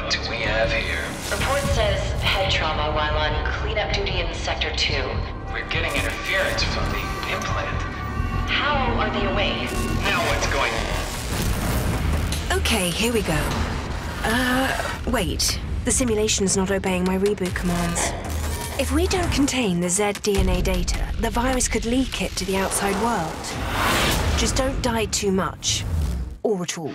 What do we have here? Report says head trauma while on cleanup duty in Sector 2. We're getting interference from the implant. How are they awake? Now what's going on? Okay, here we go. Wait. The simulation's not obeying my reboot commands. If we don't contain the Z-DNA data, the virus could leak it to the outside world. Just don't die too much. Or at all.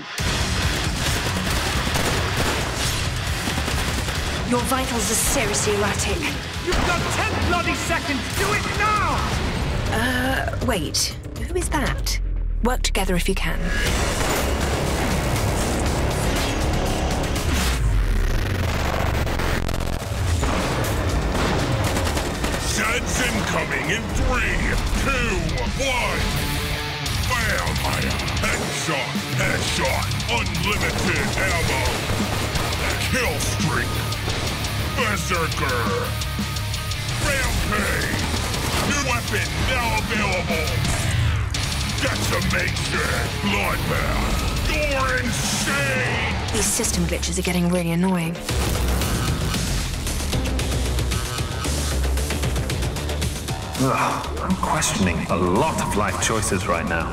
Your vitals are seriously erratic. You've got 10 bloody seconds! Do it now! Wait. Who is that? Work together if you can. Zed's incoming in 3, 2, 1. Bam! Headshot! Headshot! Unlimited ammo! Kill streak! Berserker! Rampage! New weapon now available! Decimation! Bloodbath! You're insane! These system glitches are getting really annoying. Ugh, I'm questioning a lot of life choices right now.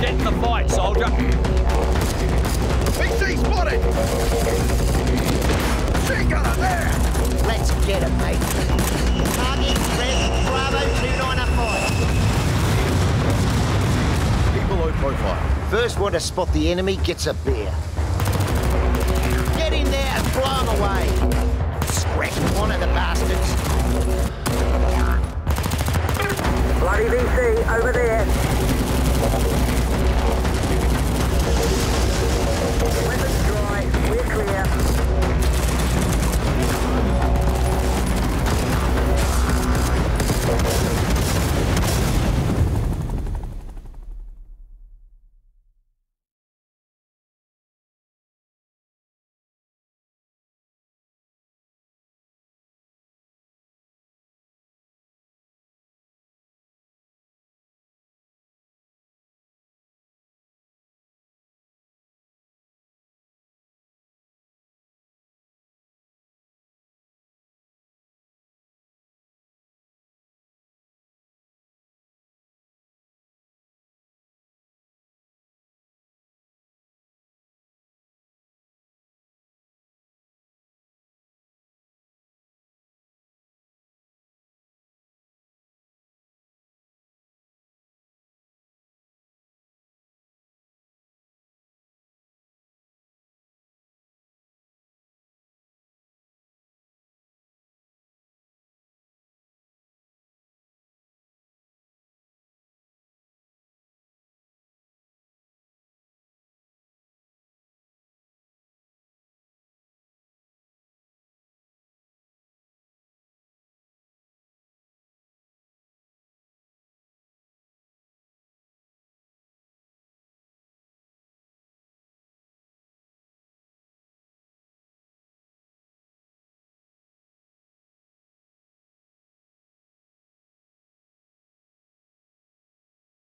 Get in the fight, soldier! PC spotted! She got her there! Let's get him, mate. Target Red Bravo 295. People low profile. First one to spot the enemy gets a beer. Get in there and blow him away. Scratch one of the bastards. Bloody VC, over there. Weapons dry, we're clear.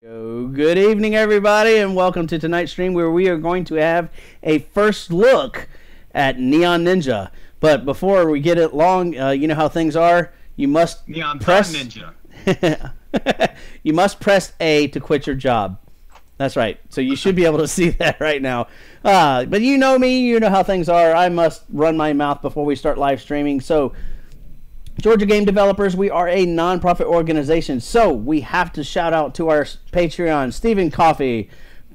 Good evening, everybody, and welcome to tonight's stream where we are going to have a first look at Neon Ninja. But before we get it long, you know how things are. You must Neon press Ninja. you must press A to quit your job. That's right. So you should be able to see that right now. But you know me, you know how things are. I must run my mouth before we start live streaming. So Georgia Game Developers, we are a non-profit organization, so we have to shout out to our Patreon, Stephen Coffey,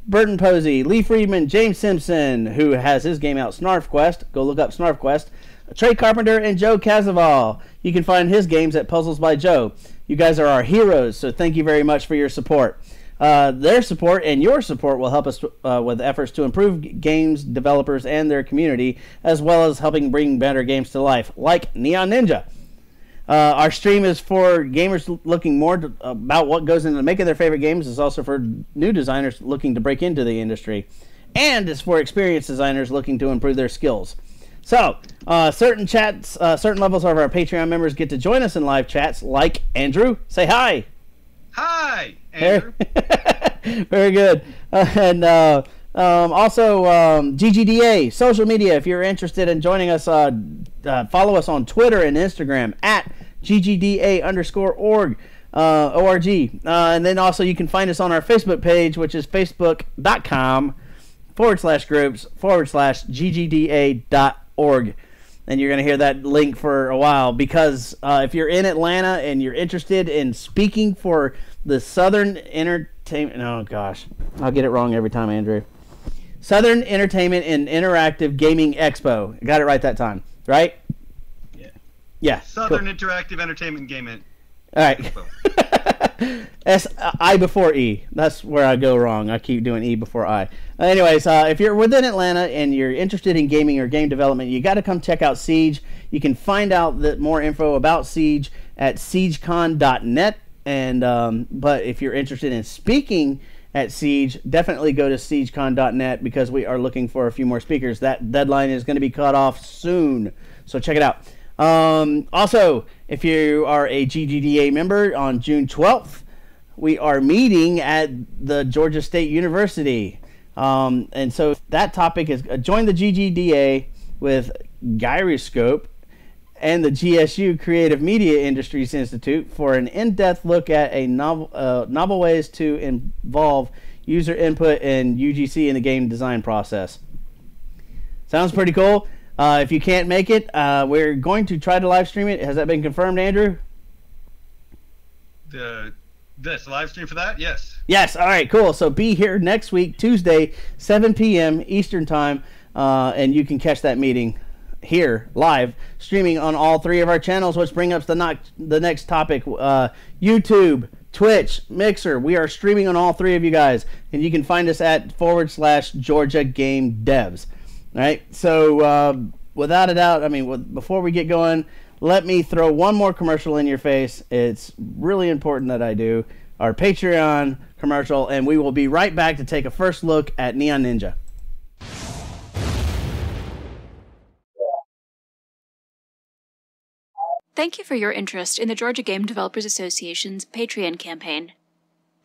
Burton Posey, Lee Friedman, James Simpson, who has his game out, Snarf Quest. Go look up Snarf Quest. Trey Carpenter and Joe Casaval. You can find his games at Puzzles by Joe. You guys are our heroes, so thank you very much for your support. Their support and your support will help us with efforts to improve games developers and their community, as well as helping bring better games to life, like Neon Ninja. Our stream is for gamers looking more about what goes into making their favorite games. It's also for new designers looking to break into the industry. And it's for experienced designers looking to improve their skills. So, certain chats, certain levels of our Patreon members get to join us in live chats, like Andrew. Say hi. Hi, Andrew. Very good. And also, GGDA, social media. If you're interested in joining us, follow us on Twitter and Instagram at GGDA_org. ORG. And then also you can find us on our Facebook page, which is facebook.com/groups/GGDA.org. And you're going to hear that link for a while, because if you're in Atlanta and you're interested in speaking for the Southern Entertainment, oh gosh, I'll get it wrong every time, Andrew. Southern Entertainment and Interactive Gaming Expo. I got it right that time, right? Yeah. Yeah. Southern Interactive Entertainment Gaming. All right. I before E. That's where I go wrong. I keep doing E before I. Anyways, if you're within Atlanta and you're interested in gaming or game development, you got to come check out Siege. You can find out more info about Siege at siegecon.net. And but if you're interested in speaking at Siege, definitely go to siegecon.net, because we are looking for a few more speakers. That deadline is going to be cut off soon, so check it out. Also, if you are a GGDA member, on June 12th, we are meeting at the Georgia State University. And so that topic is join the GGDA with Gyroscope and the GSU Creative Media Industries Institute for an in-depth look at novel ways to involve user input and UGC in the game design process. Sounds pretty cool. If you can't make it, we're going to try to live stream it. Has that been confirmed, Andrew? This live stream for that? Yes. Yes. All right. Cool. So be here next week, Tuesday, 7 p.m. Eastern Time, and you can catch that meeting here live streaming on all three of our channels. Which brings up the next topic: YouTube, Twitch, Mixer. We are streaming on all three of you guys, and you can find us at /Georgia Game Devs. All right, so without a doubt, I mean, before we get going, let me throw one more commercial in your face. It's really important that I do. Our Patreon commercial, and we will be right back to take a first look at Neon Ninja. Thank you for your interest in the Georgia Game Developers Association's Patreon campaign.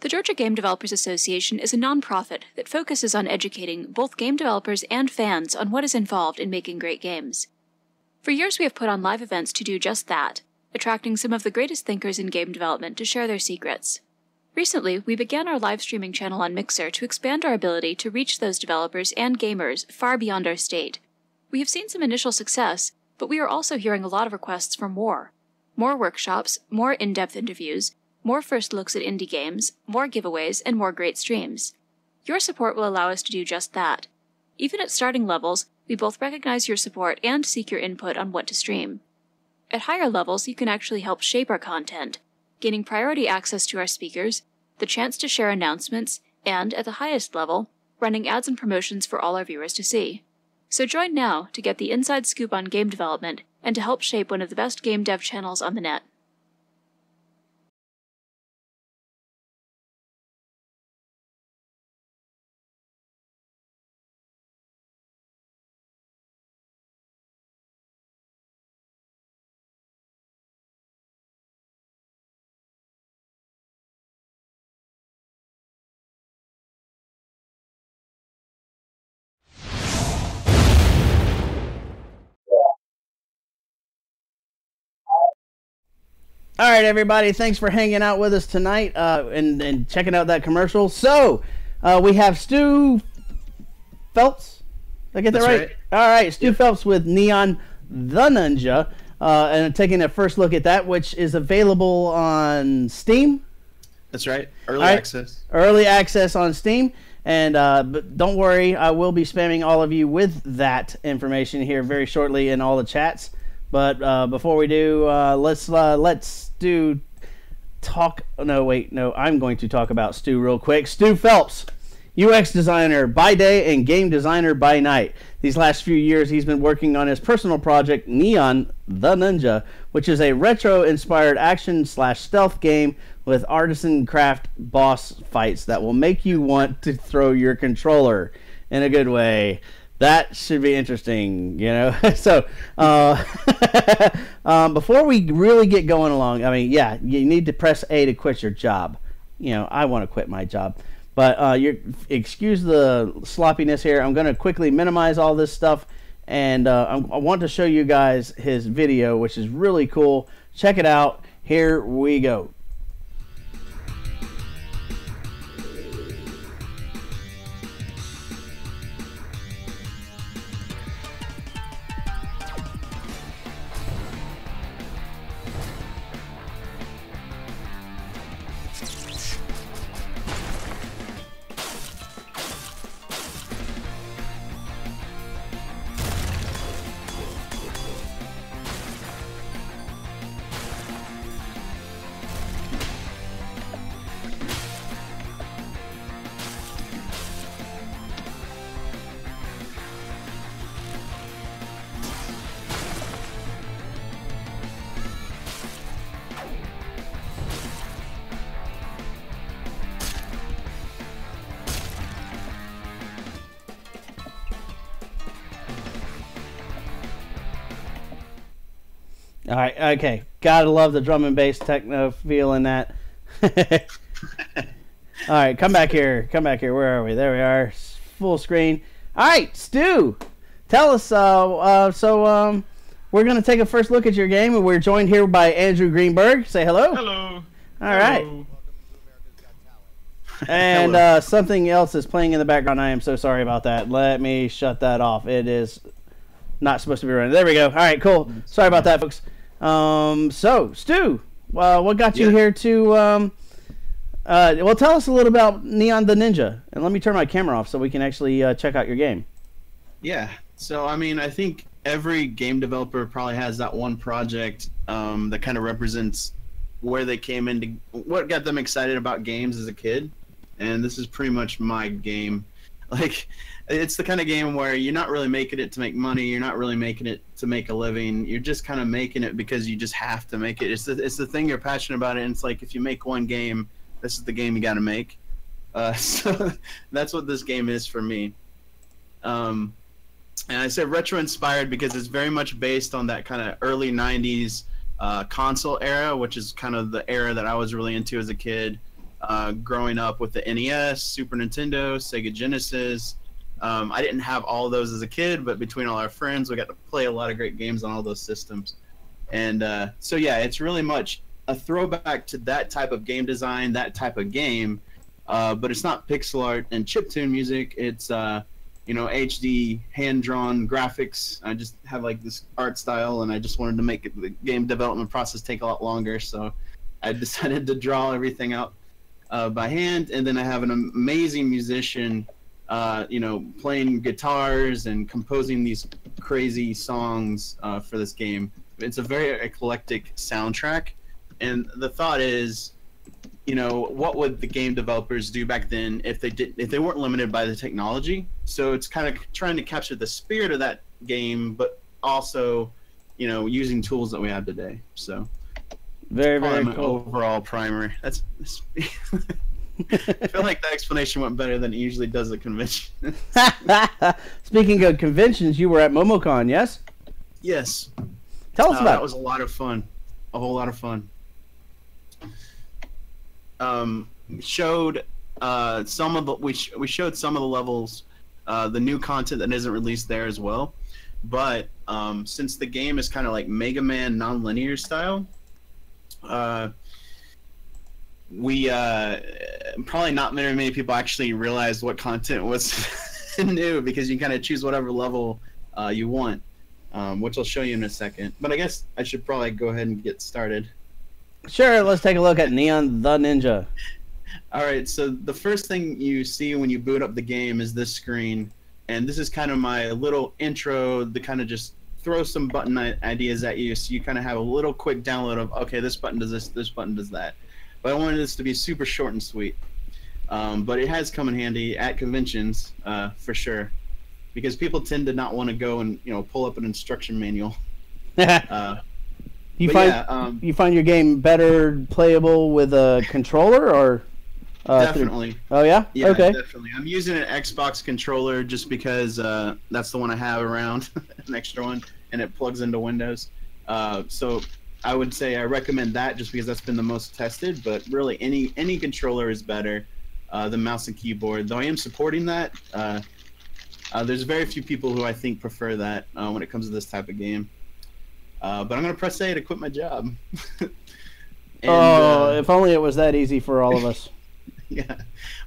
The Georgia Game Developers Association is a nonprofit that focuses on educating both game developers and fans on what is involved in making great games. For years we have put on live events to do just that, attracting some of the greatest thinkers in game development to share their secrets. Recently, we began our live streaming channel on Mixer to expand our ability to reach those developers and gamers far beyond our state. We have seen some initial success, but we are also hearing a lot of requests for more. More workshops, more in-depth interviews, more first looks at indie games, more giveaways, and more great streams. Your support will allow us to do just that. Even at starting levels, we both recognize your support and seek your input on what to stream. At higher levels, you can actually help shape our content, gaining priority access to our speakers, the chance to share announcements, and, at the highest level, running ads and promotions for all our viewers to see. So join now to get the inside scoop on game development and to help shape one of the best game dev channels on the net. All right, everybody. Thanks for hanging out with us tonight and checking out that commercial. So, we have Stu Phelps. Did I get that right? All right, Stu Phelps with Neon the Ninja, and taking a first look at that, which is available on Steam. That's right. Early access. Early access on Steam. And but don't worry, I will be spamming all of you with that information here very shortly in all the chats. But before we do, let's talk. No, I'm going to talk about Stu real quick. Stu Phelps, UX designer by day and game designer by night. These last few years, he's been working on his personal project, Neon the Ninja, which is a retro-inspired action/stealth game with artisan craft boss fights that will make you want to throw your controller in a good way. That should be interesting, you know. So, before we really get going along, I mean, yeah, you need to press A to quit your job. You know, I want to quit my job, but excuse the sloppiness here. I'm going to quickly minimize all this stuff, and I want to show you guys his video, which is really cool. Check it out. Here we go. All right, okay. Gotta love the drum and bass techno feel in that. All right, come back here. Come back here. Where are we? There we are. Full screen. All right, Stu, tell us. We're gonna take a first look at your game, and we're joined here by Andrew Greenberg. Say hello. Hello. All right. And something else is playing in the background. I am so sorry about that. Let me shut that off. It is not supposed to be running. There we go. All right, cool. Sorry about that, folks. So, Stu, what got you here to... well, tell us a little about Neon the Ninja. And let me turn my camera off so we can actually check out your game. Yeah. So, I mean, I think every game developer probably has that one project that kind of represents where they came into... what got them excited about games as a kid. And this is pretty much my game. Like, it's the kind of game where you're not really making it to make money. You're not really making it to make a living. You're just kind of making it because you just have to make it. It's the thing you're passionate about. And it's like, if you make one game, this is the game you got to make. So that's what this game is for me. And I said retro inspired because it's very much based on that kind of early 90s console era, which is kind of the era that I was really into as a kid. Growing up with the NES, Super Nintendo, Sega Genesis. I didn't have all those as a kid, but between all our friends, we got to play a lot of great games on all those systems. And so, yeah, it's really much a throwback to that type of game design, that type of game. But it's not pixel art and chiptune music. It's, HD, hand-drawn graphics. I just have, like, this art style, and I just wanted to make the game development process take a lot longer. So I decided to draw everything out by hand, and then I have an amazing musician, playing guitars and composing these crazy songs for this game. It's a very eclectic soundtrack, and the thought is, what would the game developers do back then if they weren't limited by the technology? So it's kind of trying to capture the spirit of that game, but also, using tools that we have today. So. Very, very cool. Overall primer. That's I feel like the explanation went better than it usually does at convention. Speaking of conventions, you were at MomoCon, yes? Yes. Tell us about it. That was a lot of fun. A whole lot of fun. Showed some of the we showed some of the levels, the new content that isn't released there as well. But since the game is kind of like Mega Man non-linear style, we probably not very many people actually realized what content was new, because you kind of choose whatever level you want, which I'll show you in a second. But I guess I should probably go ahead and get started. Sure, let's take a look at Neon the Ninja. Alright, so the first thing you see when you boot up the game is this screen, and this is kind of my little intro to kind of just throw some button ideas at you, so you kind of have a little quick download of, okay, this button does this button does that. But I wanted this to be super short and sweet. But it has come in handy at conventions, for sure, because people tend to not want to go and pull up an instruction manual. You find your game better playable with a controller, or? Definitely. Oh yeah? Yeah, okay. definitely. I'm using an Xbox controller just because that's the one I have around, an extra one, and it plugs into Windows. So I would say I recommend that just because that's been the most tested. But really, any controller is better than mouse and keyboard. Though I am supporting that. There's very few people who I think prefer that when it comes to this type of game. But I'm gonna press A to quit my job. And, if only it was that easy for all of us. Yeah.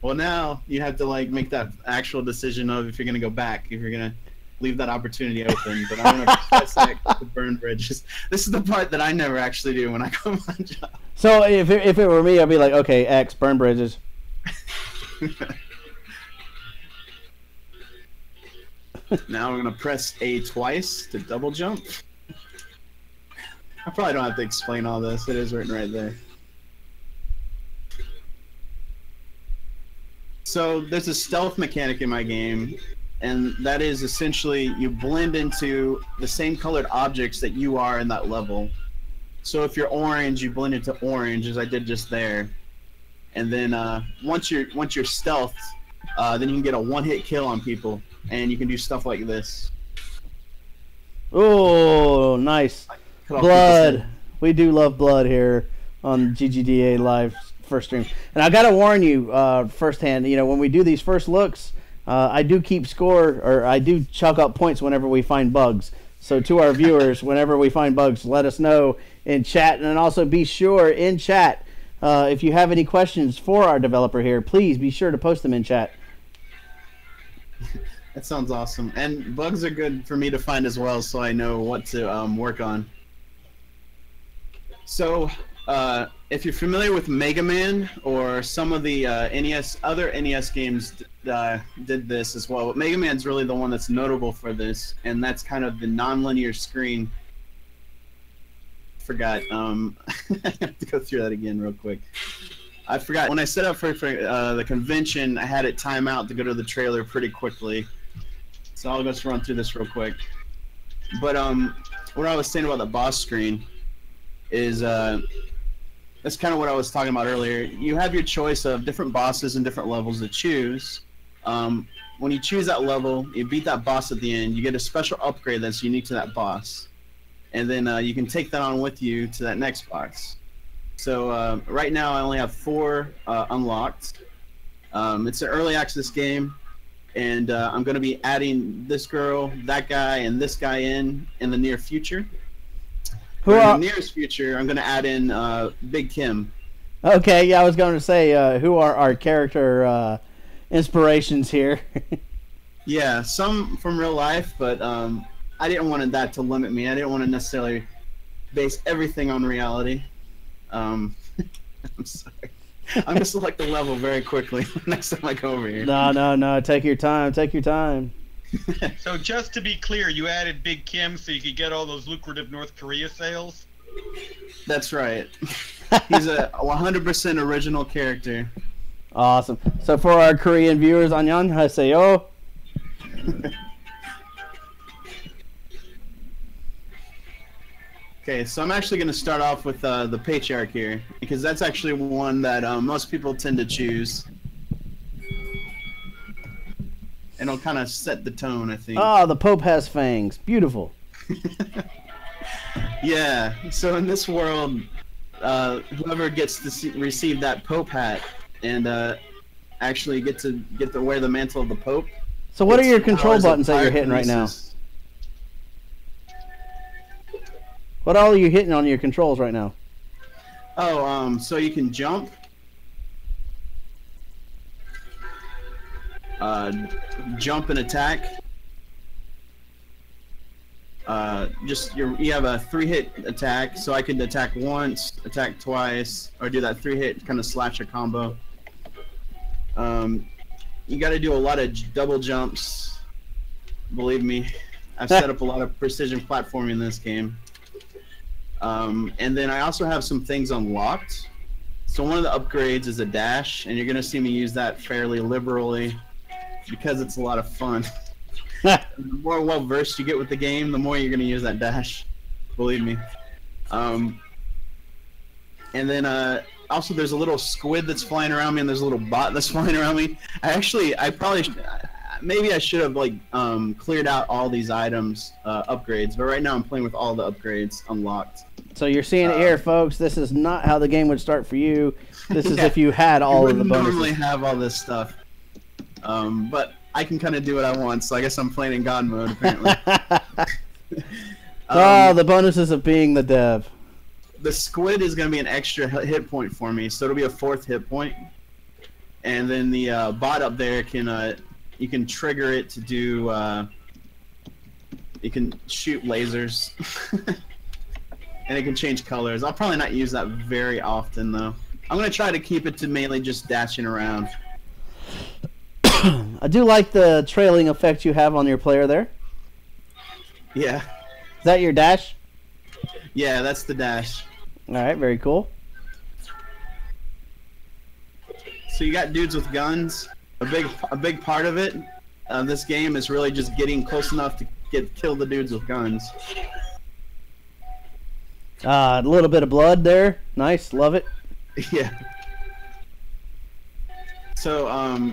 Well, now you have to like make that actual decision of if you're gonna go back, if you're gonna leave that opportunity open. But I'm gonna press X to burn bridges. This is the part that I never actually do when I quit my job. So if it were me, I'd be like, okay, X, burn bridges. Now I'm gonna press A twice to double jump. I probably don't have to explain all this. It is written right there. So there's a stealth mechanic in my game, and that is essentially you blend into the same colored objects that you are in that level. So if you're orange, you blend into orange, as I did just there. And then once you're stealthed, then you can get a one-hit kill on people, and you can do stuff like this. Oh, nice. Blood. We do love blood here on GGDA Live first stream. And I gotta warn you firsthand, you know, when we do these first looks, I do keep score, or I do chalk up points whenever we find bugs. So to our viewers, whenever we find bugs, let us know in chat. And then also be sure in chat, if you have any questions for our developer here, please be sure to post them in chat. That sounds awesome. And bugs are good for me to find as well, so I know what to work on. So, if you're familiar with Mega Man or some of the other NES games did this as well. But Mega Man's really the one that's notable for this, and that's kind of the non-linear screen. Forgot. I have to go through that again real quick. I forgot. When I set up for the convention, I had it time out to go to the trailer pretty quickly. So I'll just run through this real quick. But what I was saying about the boss screen is that's kind of what I was talking about earlier. You have your choice of different bosses and different levels to choose. When you choose that level, you beat that boss at the end, you get a special upgrade that's unique to that boss. And then you can take that on with you to that next boss. So right now I only have 4 unlocked. It's an early access game, and I'm going to be adding this girl, that guy, and this guy in the near future. In the nearest future, I'm going to add in Big Kim. Okay, yeah, I was going to say, who are our character inspirations here? Yeah, some from real life, but I didn't want that to limit me. I didn't want to necessarily base everything on reality. I'm sorry. I'm going to select the level very quickly next time I go over here. No. Take your time. Take your time. So just to be clear, you added Big Kim so you could get all those lucrative North Korea sales? That's right. He's a 100% original character. Awesome. So for our Korean viewers, 안녕하세요. Okay, so I'm actually going to start off with the Patriarch here, because that's actually one that most people tend to choose. And it'll kind of set the tone, I think. Oh, the Pope has fangs. Beautiful. Yeah, so in this world, whoever gets to receive that Pope hat and actually get to wear the mantle of the Pope. So what are your control buttons that you're hitting right now? What all are you hitting on your controls right now? Oh, so you can jump. Jump and attack. You have a 3-hit attack, so I can attack once, attack twice, or do that 3-hit kind of slasher combo. You got to do a lot of double jumps. Believe me, I've set up a lot of precision platforming in this game. And then I also have some things unlocked. So one of the upgrades is a dash, and you're going to see me use that fairly liberally because it's a lot of fun. The more well-versed you get with the game, the more you're going to use that dash. Believe me. And then also there's a little squid that's flying around me, and there's a little bot that's flying around me. I probably maybe I should have like cleared out all these items upgrades, but right now I'm playing with all the upgrades unlocked. So you're seeing it here, folks. This is not how the game would start for you. This is if you had all of the bonuses. Normally have all this stuff, but I can kind of do what I want. So I guess I'm playing in God mode apparently. The bonuses of being the dev. The squid is going to be an extra hit point for me, so it'll be a 4th hit point. And then the bot up there can you can trigger it to do you can shoot lasers. And it can change colors. I'll probably not use that very often though. I'm going to try to keep it to mainly just dashing around. I do like the trailing effect you have on your player there. Yeah. Is that your dash? Yeah, that's the dash. Alright, very cool. So you got dudes with guns. A big part of it, this game, is really just getting close enough to kill the dudes with guns. A little bit of blood there. Nice, love it. Yeah. So,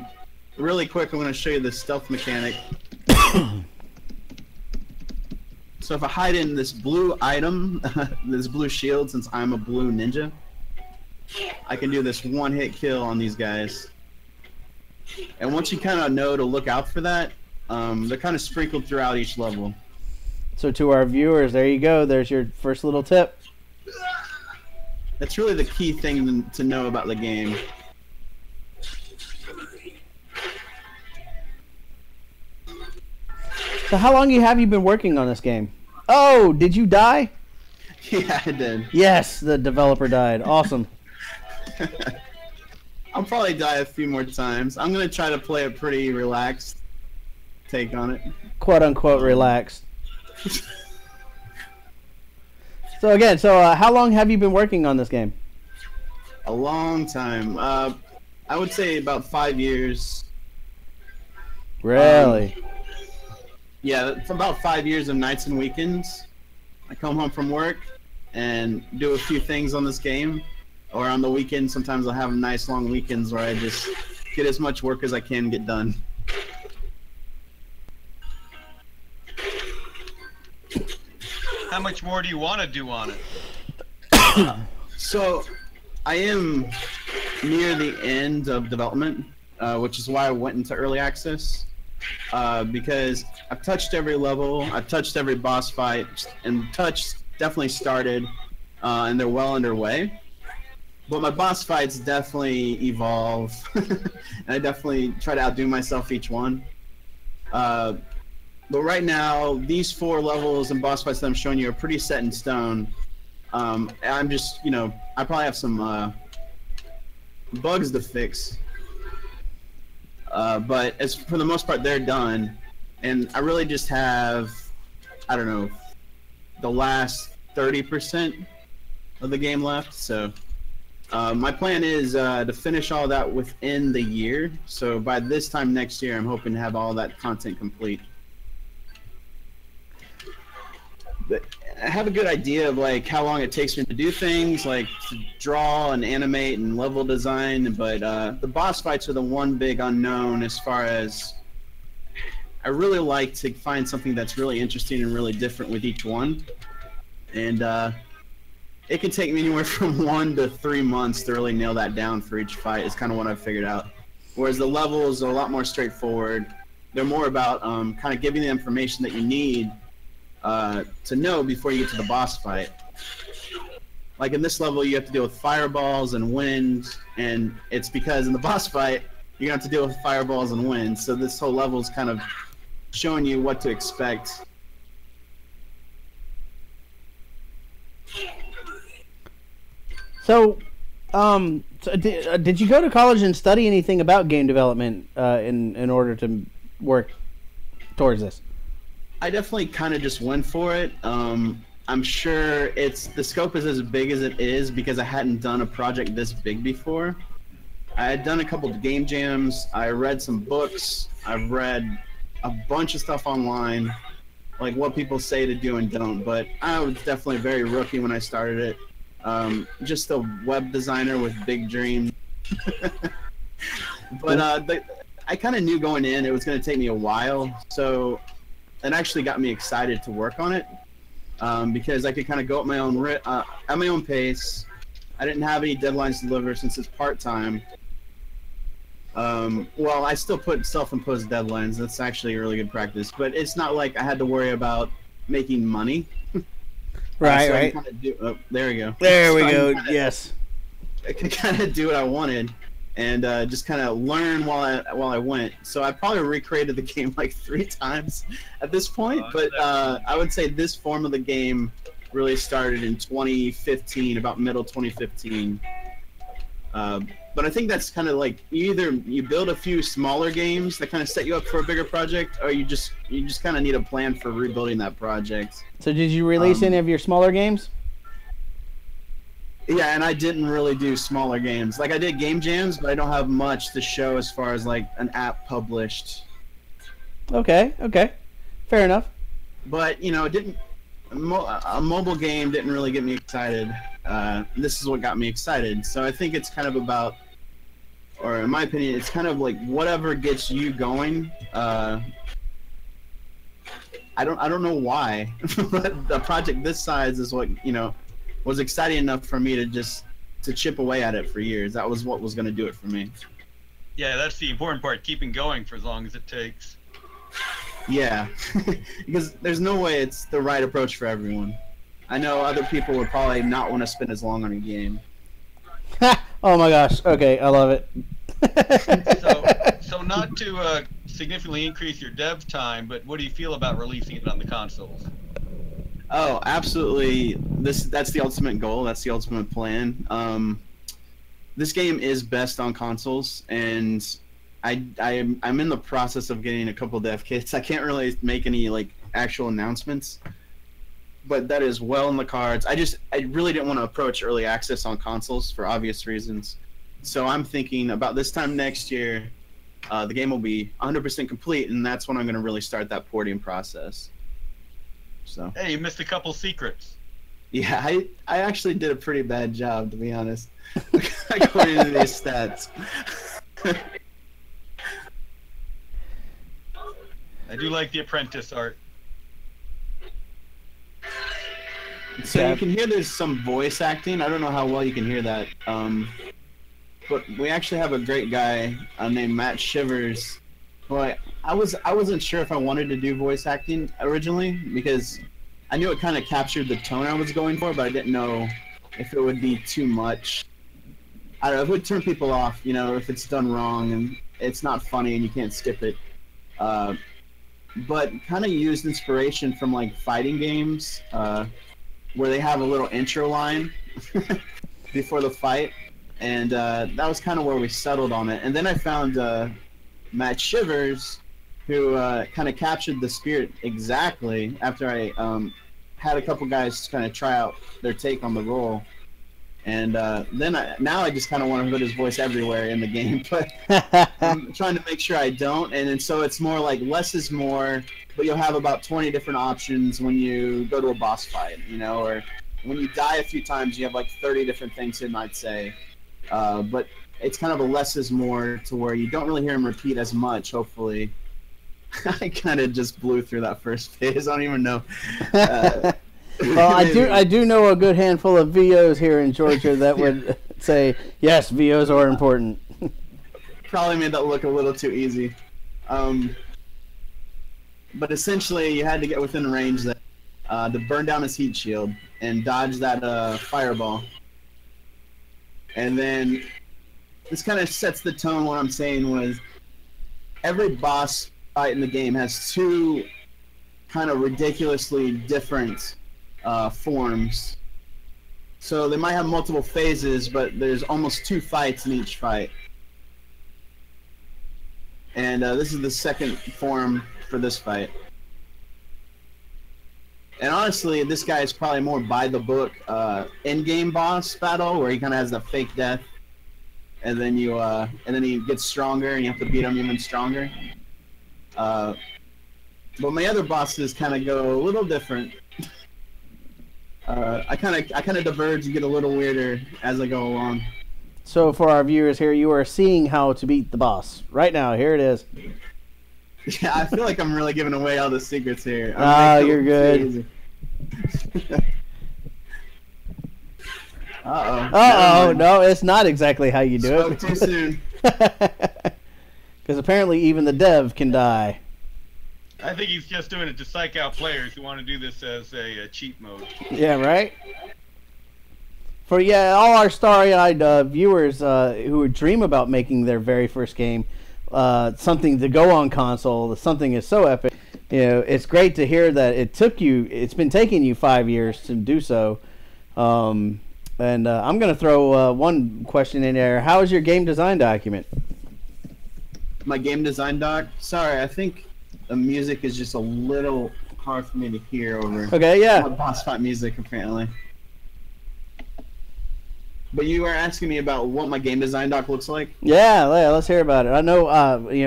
really quick, I'm going to show you the stealth mechanic. So if I hide in this blue item, this blue shield, since I'm a blue ninja, I can do this one-hit kill on these guys. And once you kind of know to look out for that, they're kind of sprinkled throughout each level. So to our viewers, there you go. There's your first little tip. That's really the key thing to know about the game. So how long have you been working on this game? Oh, did you die? Yeah, I did. Yes, the developer died. Awesome. I'll probably die a few more times. I'm going to try to play a pretty relaxed take on it. Quote unquote relaxed. So again, how long have you been working on this game? A long time. I would say about 5 years. Really? Yeah, for about 5 years of nights and weekends. I come home from work and do a few things on this game. Or on the weekend, sometimes I'll have nice long weekends where I just get as much work as I can get done. How much more do you want to do on it? So, I am near the end of development, which is why I went into early access. Because I've touched every level, I've touched every boss fight, and definitely started, and they're well underway. But my boss fights definitely evolve, and I definitely try to outdo myself each one. But right now, these 4 levels and boss fights that I'm showing you are pretty set in stone. I'm just, I probably have some bugs to fix. But for the most part, they're done. And I really just have, I don't know, the last 30% of the game left. So my plan is to finish all that within the year. So by this time next year, I'm hoping to have all that content complete. But I have a good idea of like how long it takes me to do things, like to draw and animate and level design. But the boss fights are the one big unknown as far as I really like to find something that's really interesting and really different with each one. And it can take me anywhere from 1 to 3 months to really nail that down for each fight. Is kind of what I've figured out. Whereas the levels are a lot more straightforward. They're more about kind of giving the information that you need to know before you get to the boss fight. Like in this level, you have to deal with fireballs and wind, and it's because in the boss fight, you're going to have to deal with fireballs and wind. So this whole level is kind of showing you what to expect. So, did you go to college and study anything about game development in order to work towards this? I definitely kind of just went for it. I'm sure the scope is as big as it is because I hadn't done a project this big before. I had done a couple of game jams. I read some books. I've read a bunch of stuff online, like what people say to do and don't. But I was definitely very rookie when I started it. Just a web designer with big dreams. But I kind of knew going in it was going to take me a while, so it actually got me excited to work on it because I could kind of go at my own pace. I didn't have any deadlines to deliver since it's part-time. Well, I still put self-imposed deadlines. That's actually a really good practice, but it's not like I had to worry about making money. Right, so right. There we go. There we go. Yes. I could kind of do what I wanted, and just kind of learn while I went. So I probably recreated the game like 3 times at this point. But I would say this form of the game really started in 2015, about middle 2015. But I think that's kind of like either you build a few smaller games that kind of set you up for a bigger project, or you just kind of need a plan for rebuilding that project. So did you release any of your smaller games? Yeah, and I didn't really do smaller games. Like I did game jams, but I don't have much to show as far as like an app published. Okay, fair enough. But you know, it didn't. A mobile game didn't really get me excited. This is what got me excited. So I think it's kind of about, or in my opinion, it's kind of like whatever gets you going. I don't know why, but a project this size is what was exciting enough for me to chip away at it for years. That was what was going to do it for me. Yeah, that's the important part, keeping going for as long as it takes. Yeah, because there's no way it's the right approach for everyone. I know other people would probably not want to spend as long on a game. Oh my gosh, okay, I love it. So not to significantly increase your dev time, but what do you feel about releasing it on the consoles? Oh, absolutely. That's the ultimate goal. That's the ultimate plan. This game is best on consoles, and I'm in the process of getting a couple dev kits. I can't really make any like actual announcements, but that is well in the cards. I really didn't want to approach early access on consoles for obvious reasons. So I'm thinking about this time next year, the game will be 100% complete, and that's when I'm going to really start that porting process. So. Hey, you missed a couple secrets. Yeah, I actually did a pretty bad job, to be honest, according to these stats. I do like the Apprentice art. So you can hear there's some voice acting. I don't know how well you can hear that. But we actually have a great guy named Matt Shivers. Well, I wasn't sure if I wanted to do voice acting originally because I knew it kind of captured the tone I was going for, but I didn't know if it would be too much. I don't know, it would turn people off, if it's done wrong and it's not funny and you can't skip it. But kind of used inspiration from like fighting games where they have a little intro line before the fight, and that was kind of where we settled on it. And then I found Matt Shivers, who kind of captured the spirit exactly after I had a couple guys kind of try out their take on the role. And now I just kind of want to put his voice everywhere in the game, but I'm trying to make sure I don't. And so it's more like less is more, but you'll have about 20 different options when you go to a boss fight, or when you die a few times, you have like 30 different things he might say. But it's kind of a less is more to where you don't really hear him repeat as much, hopefully. I kind of just blew through that first phase. I don't even know. Well, I do know a good handful of VOs here in Georgia that would say, yes, VOs are important. Probably made that look a little too easy. But essentially, you had to get within range that, to burn down his heat shield and dodge that fireball. And then this kind of sets the tone. What I'm saying was every boss fight in the game has 2 kind of ridiculously different forms. So they might have multiple phases, but there's almost 2 fights in each fight. And this is the second form for this fight. And honestly, this guy is probably more by the book in-game boss battle, where he kind of has the fake death, and then he gets stronger, and you have to beat him even stronger. But my other bosses kind of go a little different. I kind of diverge and get a little weirder as I go along. So for our viewers here, you are seeing how to beat the boss right now. Here it is. Yeah, I feel like I'm really giving away all the secrets here. You're good. Uh-oh. No, it's not exactly how you do it. Too soon. Because apparently even the dev can die. I think he's just doing it to psych out players who want to do this as a cheat mode. Yeah, right? For all our starry-eyed viewers who dream about making their very first game something to go on console, something is so epic. It's great to hear that it's been taking you 5 years to do so. And I'm going to throw one question in there. How is your game design document? My game design doc? Sorry, I think the music is just a little hard for me to hear over boss fight music, apparently. But you were asking me about what my game design doc looks like? Yeah, let's hear about it. I know,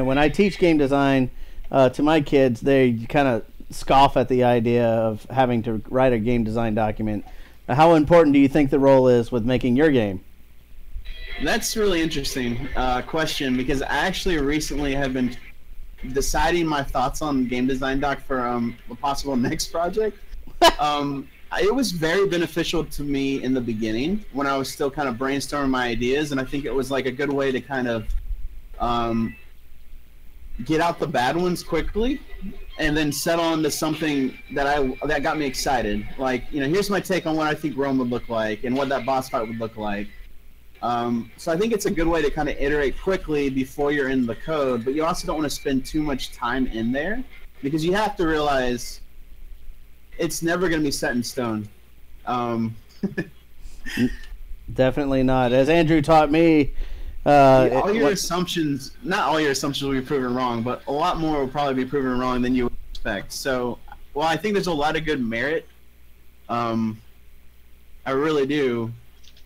when I teach game design to my kids, they kind of scoff at the idea of having to write a game design document. How important do you think the role is with making your game? That's a really interesting question, because I actually recently have been deciding my thoughts on game design doc for a possible next project. It was very beneficial to me in the beginning when I was still kind of brainstorming my ideas, and I think it was like a good way to kind of get out the bad ones quickly and then settle on to something that got me excited. Like, here's my take on what I think Rome would look like and what that boss fight would look like. So I think it's a good way to kind of iterate quickly before you're in the code, but you also don't want to spend too much time in there, because you have to realize it's never going to be set in stone. Definitely not. As Andrew taught me, all your assumptions, not all your assumptions will be proven wrong, but a lot more will probably be proven wrong than you would expect. So, I think there's a lot of good merit. I really do.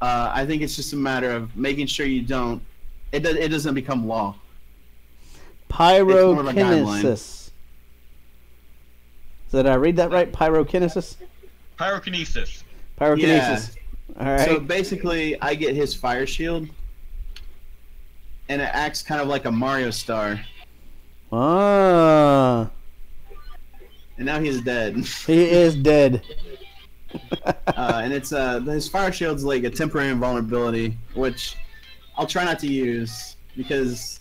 I think it's just a matter of making sure it doesn't become law. Pyrokinesis. Did I read that right? Pyrokinesis? Pyrokinesis. Pyrokinesis. Yeah. All right. So basically, I get his fire shield, and it acts kind of like a Mario star. Ah. And now he's dead. He is dead. And it's his fire shield's like a temporary invulnerability, which I'll try not to use, because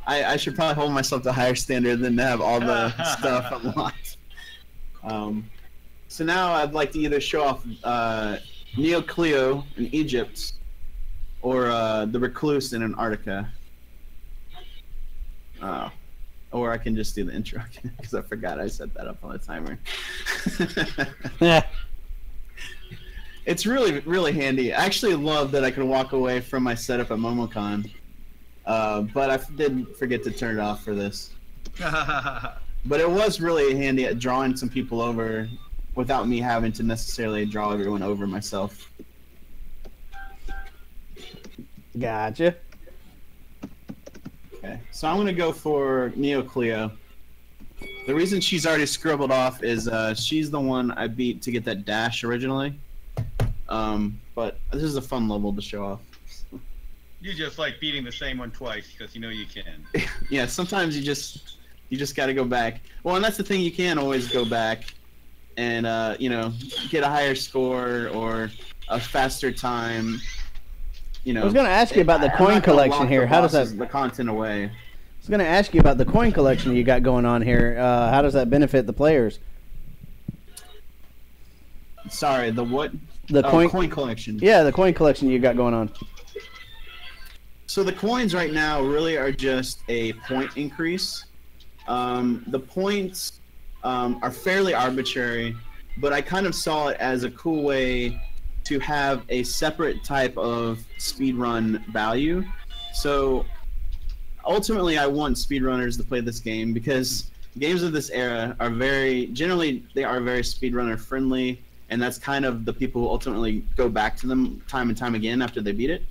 I should probably hold myself to a higher standard than to have all the stuff unlocked. So now I'd like to either show off Neo Cleo in Egypt or the Recluse in Antarctica. Or I can just do the intro again, because I forgot I set that up on the timer. It's really, really handy. I actually love that I can walk away from my setup at MomoCon, but I did forget to turn it off for this. But it was really handy at drawing some people over without me having to necessarily draw everyone over myself. Gotcha. Okay, so I'm gonna go for Neo Cleo. The reason she's already scribbled off is she's the one I beat to get that dash originally. But this is a fun level to show off. You just like beating the same one twice because you know you can. Yeah, sometimes you just got to go back. Well, and that's the thing, you can always go back and get a higher score or a faster time. I was going to ask you about the coin collection here. How does that the content away? I was going to ask you about the coin collection you got going on here. How does that benefit the players? Sorry, the what? The coin collection. Yeah, the coin collection you got going on. So the coins right now really are just a point increase. The points are fairly arbitrary, but I kind of saw it as a cool way to have a separate type of speedrun value. So ultimately I want speedrunners to play this game because games of this era are very speedrunner friendly, and that's kind of the people who ultimately go back to them time and time again after they beat it.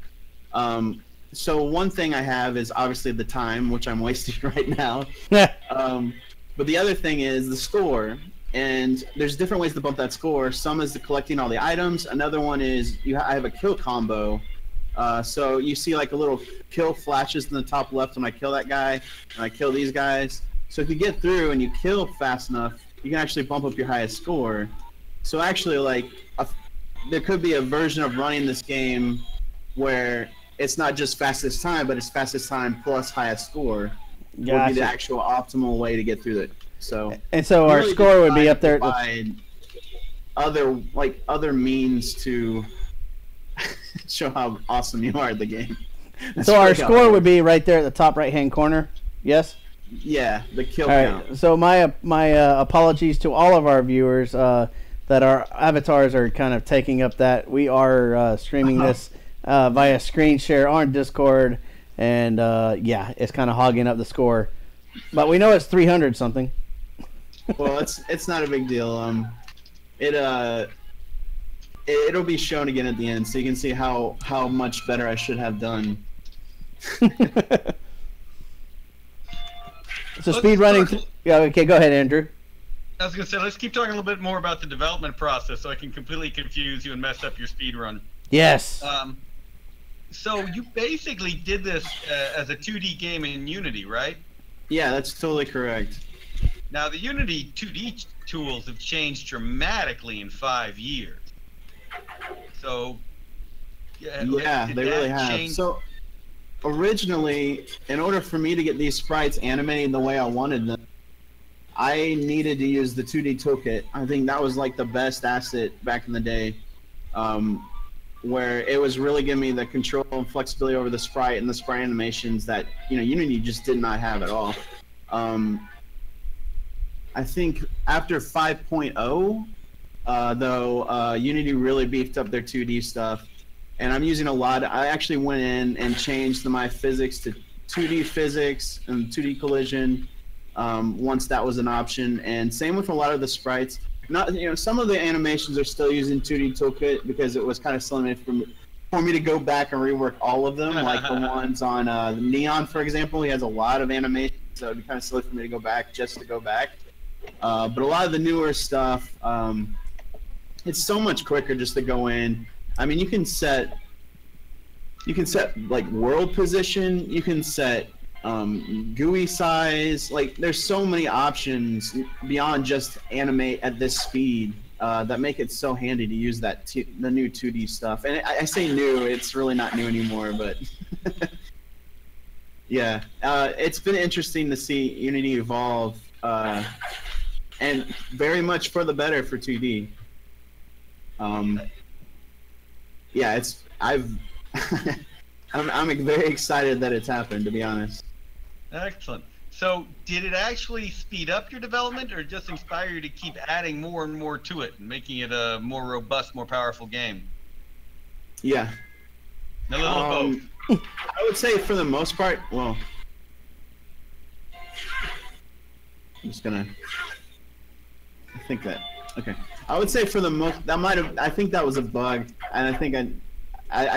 So one thing I have is obviously the time, which I'm wasting right now. But the other thing is the score. And there's different ways to bump that score. Some is collecting all the items. Another one is I have a kill combo. So you see like a little kill flashes in the top left when I kill that guy, and I kill these guys. So if you get through and you kill fast enough, you can actually bump up your highest score. So actually, like, there could be a version of running this game where it's not just fastest time, but it's fastest time plus highest score. Would be the actual optimal way to get through it. So our really score would be up there. Other means to show how awesome you are at the game. So our score would be right there at the top right-hand corner. Yes. Yeah, the kill count. Right. So my apologies to all of our viewers that our avatars are kind of taking up that. We are streaming this via screen share on Discord, and yeah, it's kind of hogging up the score. But we know it's 300 something. Well, it's not a big deal. It'll be shown again at the end, so you can see how much better I should have done. So speed running. Yeah. Okay. Go ahead, Andrew. I was gonna say, let's keep talking a little bit more about the development process, so I can completely confuse you and mess up your speed run. Yes. So you basically did this as a 2D game in Unity, right? Yeah, that's totally correct. Now, the Unity 2D tools have changed dramatically in 5 years. So, yeah, they really have. So, originally, in order for me to get these sprites animated the way I wanted them, I needed to use the 2D toolkit. I think that was like the best asset back in the day, where it was really giving me the control and flexibility over the sprite and the sprite animations that Unity just did not have at all. I think after 5.0, though, Unity really beefed up their 2D stuff, and I'm using a lot. I actually went in and changed my physics to 2D physics and 2D collision once that was an option, and same with a lot of the sprites. Not, some of the animations are still using 2D toolkit because it was kind of slow for me to go back and rework all of them, like the ones on Neon, for example. He has a lot of animations, so it'd be kind of silly for me to go back just to go back. But a lot of the newer stuff, it's so much quicker just to go in. I mean, you can set like world position, you can set GUI size. Like, there's so many options beyond just animate at this speed that make it so handy to use the new 2D stuff. And I say new, it's really not new anymore, but yeah, it's been interesting to see Unity evolve, and very much for the better for 2D. Yeah, I'm very excited that it's happened, to be honest. Excellent. So, did it actually speed up your development, or just inspire you to keep adding more and more to it and making it a more robust, more powerful game? Yeah. A little of both. I would say for the most part, well, I'm just gonna. I think that. Okay. I would say for the most, I think that was a bug, and I think I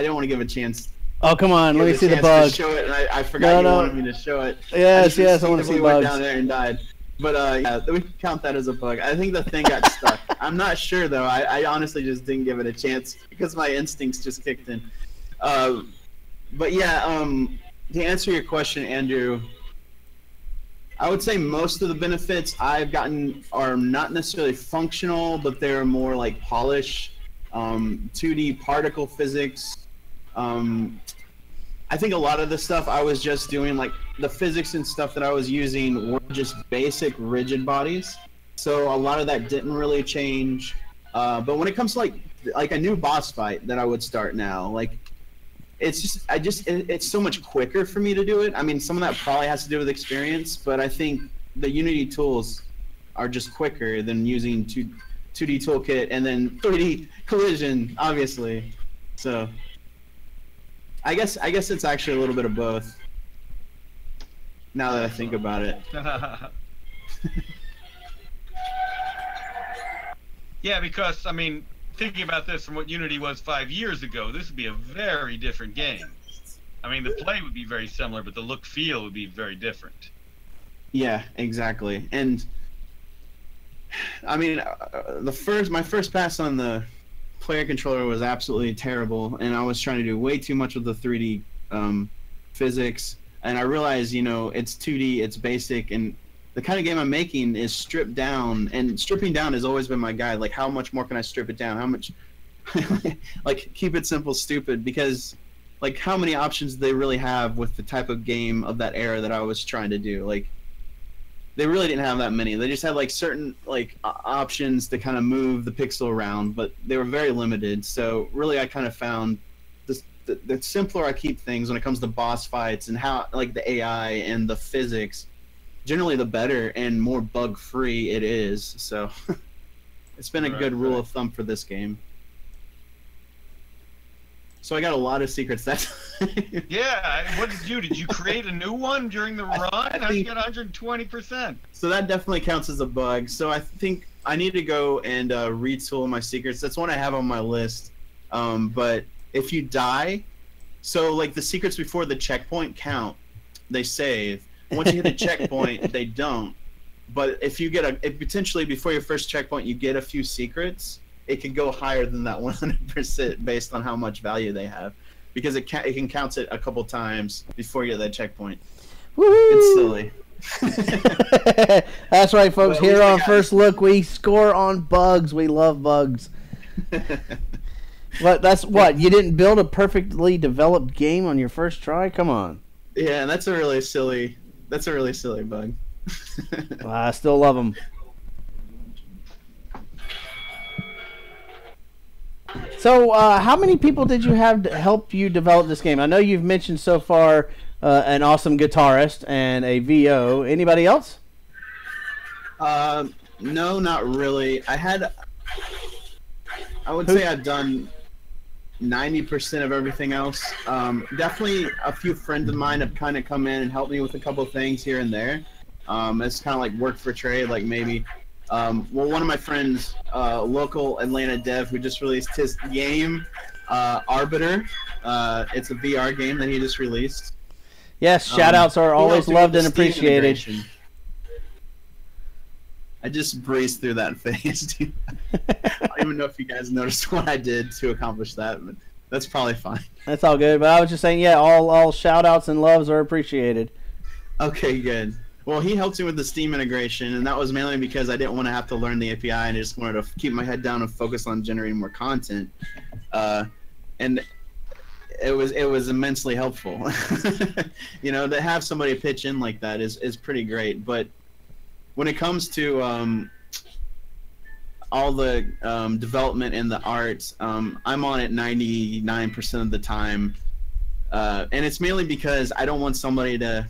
didn't want to give a chance. Oh, come on, let me see the bug. Show it, and I forgot you wanted me to show it. Yes, I want to see bugs. Went down there and died. But yeah, we can count that as a bug. I think the thing got stuck. I'm not sure though. I honestly just didn't give it a chance because my instincts just kicked in. But yeah, to answer your question, Andrew, I would say most of the benefits I've gotten are not necessarily functional, but they're more like polish, 2D particle physics. I think a lot of the stuff I was just doing, like the physics and stuff that I was using, were just basic rigid bodies. So a lot of that didn't really change. But when it comes to like a new boss fight that I would start now, like it's so much quicker for me to do it. I mean, some of that probably has to do with experience, but I think the Unity tools are just quicker than using 2D toolkit and then 3D collision, obviously. So I guess it's actually a little bit of both. Now that I think about it. Yeah, because I mean, thinking about this from what Unity was 5 years ago, this would be a very different game. I mean, the play would be very similar, but the look feel would be very different. Yeah, exactly. And I mean, my first pass on the player controller was absolutely terrible, and I was trying to do way too much with the 3D physics. And I realized, you know, it's 2D, it's basic, and the kind of game I'm making is stripped down, and stripping down has always been my guide. Like, how much more can I strip it down? How much, like, keep it simple, stupid, because, like, how many options do they really have with the type of game of that era that I was trying to do? Like, they really didn't have that many. They just had, like, certain, like, options to kind of move the pixel around, but they were very limited. So, really, I kind of found the simpler I keep things when it comes to boss fights and how, like, the AI and the physics, generally the better and more bug-free it is. So it's been a good rule of thumb for this game. So I got a lot of secrets. That's yeah. What did you do? Did you create a new one during the run? How you got 120%? So that definitely counts as a bug. So I think I need to go and retool my secrets. That's one I have on my list. But if you die, so like the secrets before the checkpoint count, they save. Once you hit a checkpoint, they don't. But if you get if potentially before your first checkpoint you get a few secrets, it can go higher than that 100% based on how much value they have, because it can count it a couple times before you get that checkpoint. Woo-hoo! It's silly. That's right, folks. Well, here on First Look, we score on bugs. We love bugs. What? That's what? You didn't build a perfectly developed game on your first try? Come on. Yeah, that's a really silly bug. Well, I still love them. So, how many people did you have to help you develop this game? I know you've mentioned so far an awesome guitarist and a VO. Anybody else? No, not really. I would say I've done 90% of everything else. Definitely a few friends of mine have kind of come in and helped me with a couple things here and there. It's kind of like work for trade, like maybe. Well, one of my friends, local Atlanta dev, who just released his game, Arbiter. It's a VR game that he just released. Yes, shout-outs are always loved and appreciated. I just breezed through that phase, dude. I don't even know if you guys noticed what I did to accomplish that, but that's probably fine. That's all good, but I was just saying, yeah, all shout-outs and loves are appreciated. Okay, good. Well, he helped me with the Steam integration, and that was mainly because I didn't want to have to learn the API, and I just wanted to keep my head down and focus on generating more content. And it was immensely helpful. You know, to have somebody pitch in like that is pretty great. But when it comes to all the development and the art, I'm on it 99% of the time, and it's mainly because I don't want somebody to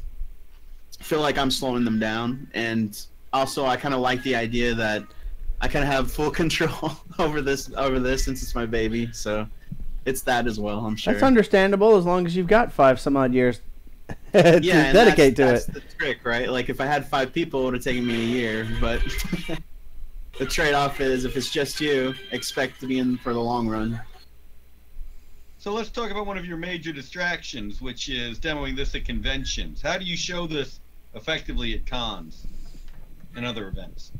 feel like I'm slowing them down, and also I kind of like the idea that I kind of have full control over this since it's my baby, so it's that as well, I'm sure. That's understandable as long as you've got 5 some odd years to dedicate to it. That's the trick, right? Like if I had 5 people, it would have taken me a year, but the trade-off is if it's just you, expect to be in for the long run. So let's talk about one of your major distractions, which is demoing this at conventions. How do you show this effectively at cons and other events?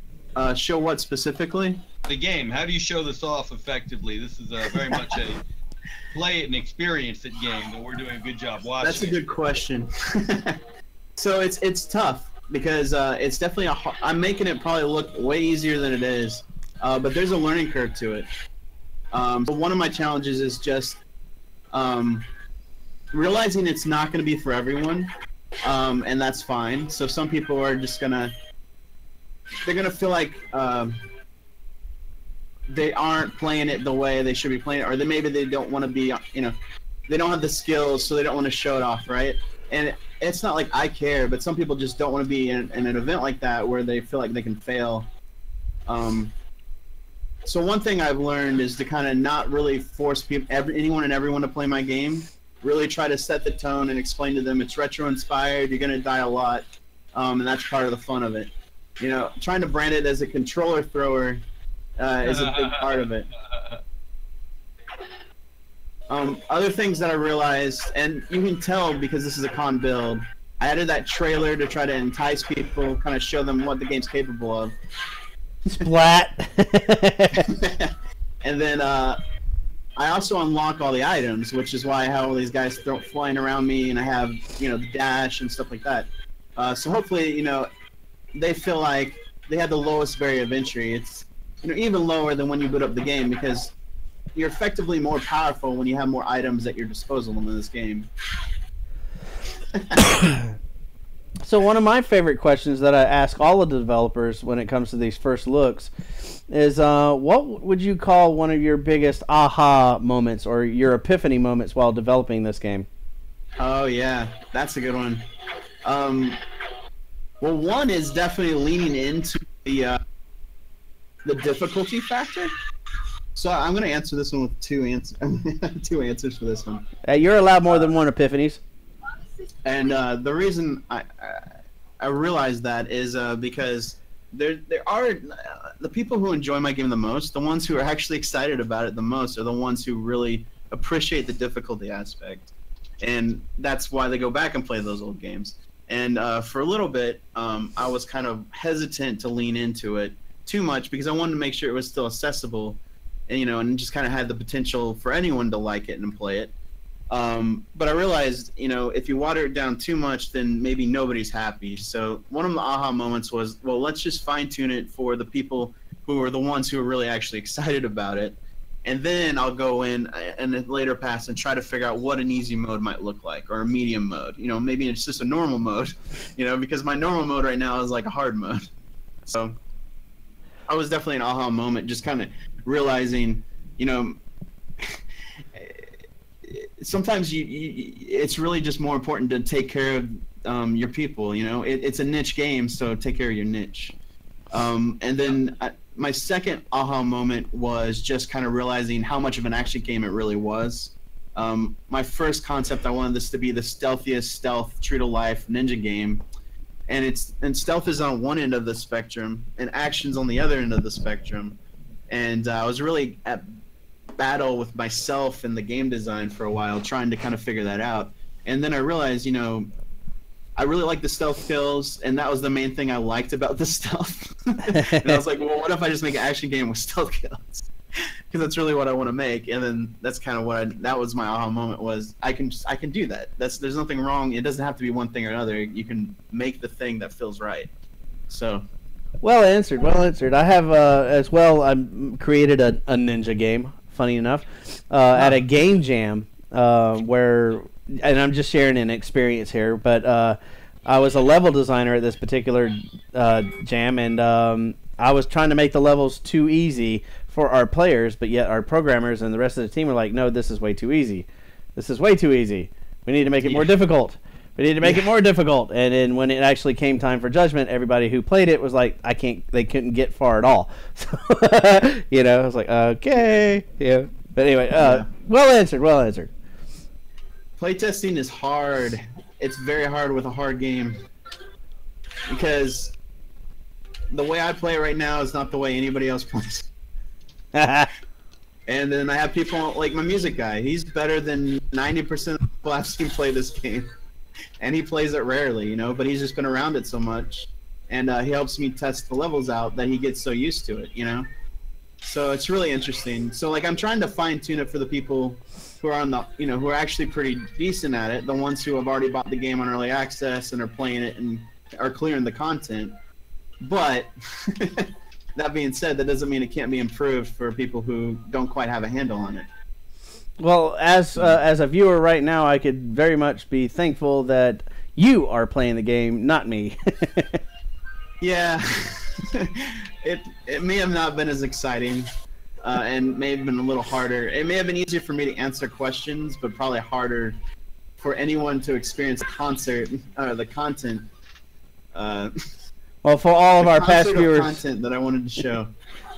Show what specifically? The game. How do you show this off effectively? This is very much a play it and experience it game, but we're doing a good job watching. That's a good question. So it's tough because it's definitely I'm making it probably look way easier than it is, but there's a learning curve to it. So one of my challenges is just realizing it's not going to be for everyone, and that's fine. So some people are just gonna feel like they aren't playing it the way they should be playing it, or maybe they don't want to be, they don't have the skills, so they don't want to show it off, right? And it's not like I care, but some people just don't want to be in an event like that where they feel like they can fail. So one thing I've learned is to kind of not really force anyone and everyone to play my game. Really try to set the tone and explain to them it's retro-inspired, you're going to die a lot, and that's part of the fun of it. Trying to brand it as a controller thrower is a big part of it. Other things that I realized, and you can tell because this is a con build, I added that trailer to try to entice people, kind of show them what the game's capable of. Splat. And then I also unlock all the items, which is why I have all these guys flying around me, and I have, the dash and stuff like that. So hopefully, they feel like they have the lowest barrier of entry. It's, even lower than when you boot up the game, because you're effectively more powerful when you have more items at your disposal in this game. So one of my favorite questions that I ask all of the developers when it comes to these first looks is, what would you call one of your biggest aha moments or your epiphany moments while developing this game? Oh yeah, that's a good one. Well, one is definitely leaning into the difficulty factor. So I'm going to answer this one with two answers for this one. You're allowed more than one epiphanies. And the reason I realized that is because there are the people who enjoy my game the most, the ones who are actually excited about it the most, are the ones who really appreciate the difficulty aspect, and that's why they go back and play those old games. And for a little bit, I was kind of hesitant to lean into it too much because I wanted to make sure it was still accessible, and and just kind of had the potential for anyone to like it and play it. But I realized, if you water it down too much, then maybe nobody's happy. So one of the aha moments was, well, let's just fine tune it for the people who are the ones who are really actually excited about it. And then I'll go in and then later pass and try to figure out what an easy mode might look like, or a medium mode. Maybe it's just a normal mode, because my normal mode right now is like a hard mode. So I was definitely an aha moment, just kind of realizing, sometimes it's really just more important to take care of your people. It's a niche game, so take care of your niche. And then my second aha moment was just kind of realizing how much of an action game it really was. My first concept, I wanted this to be the stealthiest stealth, true to life ninja game, and stealth is on one end of the spectrum, and action's on the other end of the spectrum. And I was really at battle with myself and the game design for a while, trying to kind of figure that out. And then I realized, I really like the stealth kills, and that was the main thing I liked about the stealth. And I was like, well, what if I just make an action game with stealth kills? Because that's really what I want to make. And then that's kind of that was my aha moment, was I can do that. There's nothing wrong. It doesn't have to be one thing or another. You can make the thing that feels right. So. Well answered. I have as well. I created a ninja game. Funny enough, at a game jam where, and I'm just sharing an experience here, but I was a level designer at this particular jam, and I was trying to make the levels too easy for our players, but yet our programmers and the rest of the team were like, no, this is way too easy. This is way too easy. We need to make it more difficult. We need to make it more difficult. And then when it actually came time for judgment, everybody who played it was like, they couldn't get far at all. So, I was like, okay. Yeah. But anyway, well answered. Playtesting is hard. It's very hard with a hard game. Because the way I play right now is not the way anybody else plays. And then I have people like my music guy. He's better than 90% of the people I've seen play this game. And he plays it rarely, but he's just been around it so much, and he helps me test the levels out that he gets so used to it, So it's really interesting. So like I'm trying to fine tune it for the people who are on the, who are actually pretty decent at it, the ones who have already bought the game on early access and are playing it and are clearing the content. But that being said, that doesn't mean it can't be improved for people who don't quite have a handle on it. Well, as a viewer right now, I could very much be thankful that you are playing the game, not me. Yeah, it may have not been as exciting, and may have been a little harder. It may have been easier for me to answer questions, but probably harder for anyone to experience the content. Well, for all of our past viewers, content that I wanted to show.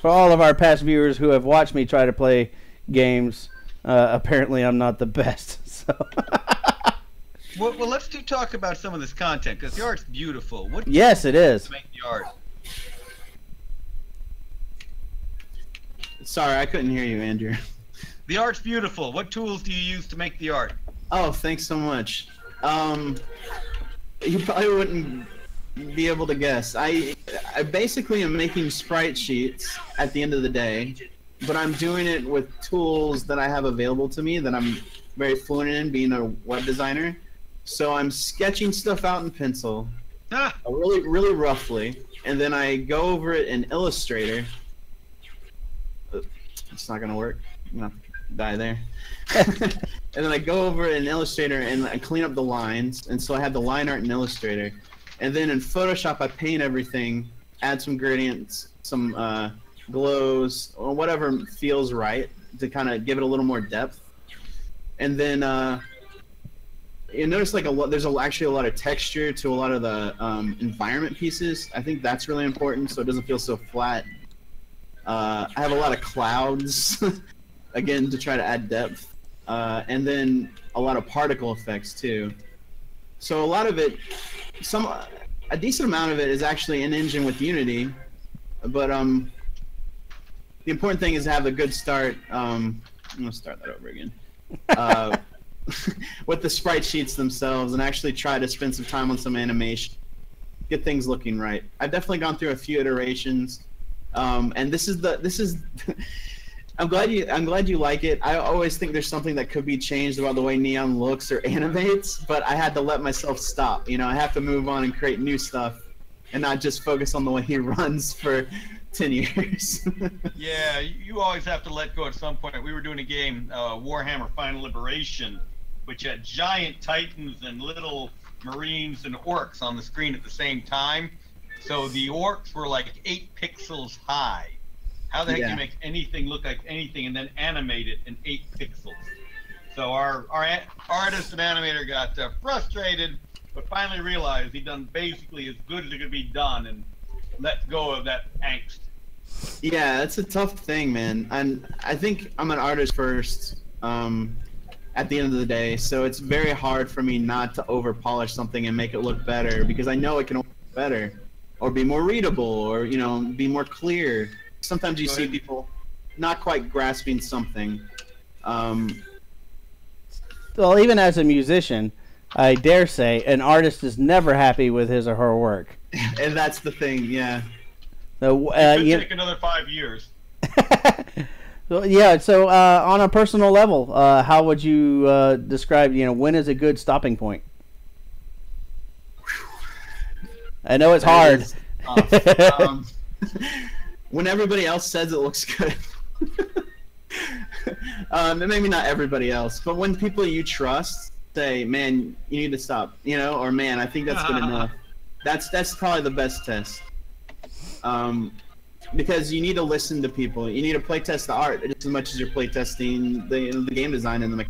For all of our past viewers who have watched me try to play games. Apparently, I'm not the best. So. Well, let's talk about some of this content, because the art's beautiful. Yes, it is. To make the art. Sorry, I couldn't hear you, Andrew. The art's beautiful. What tools do you use to make the art? Oh, thanks so much. You probably wouldn't be able to guess. I basically am making sprite sheets at the end of the day, but I'm doing it with tools that I have available to me that I'm very fluent in, being a web designer. So I'm sketching stuff out in pencil, really, really roughly, and then I go over it in Illustrator. It's not gonna work. I'm gonna die there. And then I go over it in Illustrator and I clean up the lines, and so I have the line art in Illustrator. And then in Photoshop, I paint everything, add some gradients, some glows, or whatever feels right to kind of give it a little more depth. And then you notice like there's actually a lot of texture to a lot of the environment pieces. I think that's really important, so it doesn't feel so flat. I have a lot of clouds, again, to try to add depth. And then a lot of particle effects too. So a lot of it, a decent amount of it is actually in engine with Unity, but the important thing is to have a good start. I'm gonna start that over again. With the sprite sheets themselves, and actually try to spend some time on some animation, get things looking right. I've definitely gone through a few iterations, and this is. I'm glad you like it. I always think there's something that could be changed about the way Neon looks or animates, but I had to let myself stop. You know, I have to move on and create new stuff, and not just focus on the way he runs for 10 years. Yeah, you always have to let go at some point. We were doing a game, Warhammer Final Liberation, which had giant titans and little marines and orcs on the screen at the same time. So the orcs were like 8 pixels high. How the heck do you make anything look like anything and then animate it in 8 pixels? So our artist and animator got frustrated, but finally realized he'd done basically as good as it could be done and let go of that angst. Yeah, it's a tough thing, man. And I think I'm an artist first at the end of the day, so it's very hard for me not to over-polish something and make it look better, because I know it can look better or be more readable or, you know, be more clear. Sometimes you see people not quite grasping something. Well, even as a musician, I dare say an artist is never happy with his or her work. And that's the thing, yeah. So it could take another 5 years. So, yeah. So on a personal level, how would you describe? You know, when is a good stopping point? I know it's hard. When everybody else says it looks good. Maybe not everybody else, but when people you trust say, man, you need to stop, you know, or man, I think that's good enough. That's probably the best test. Because you need to listen to people. You need to play test the art just as much as you're play testing the game design and the.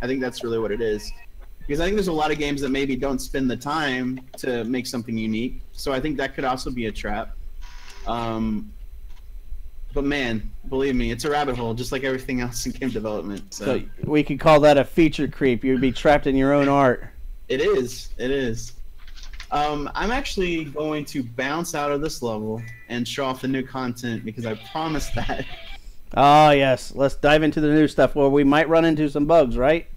I think that's really what it is. Because I think there's a lot of games that maybe don't spend the time to make something unique. So I think that could also be a trap. But man, believe me, it's a rabbit hole, just like everything else in game development. So we could call that a feature creep. You'd be trapped in your own art. It is. It is. I'm actually going to bounce out of this level and show off the new content because I promised that. Oh, yes. Let's dive into the new stuff where we might run into some bugs, right?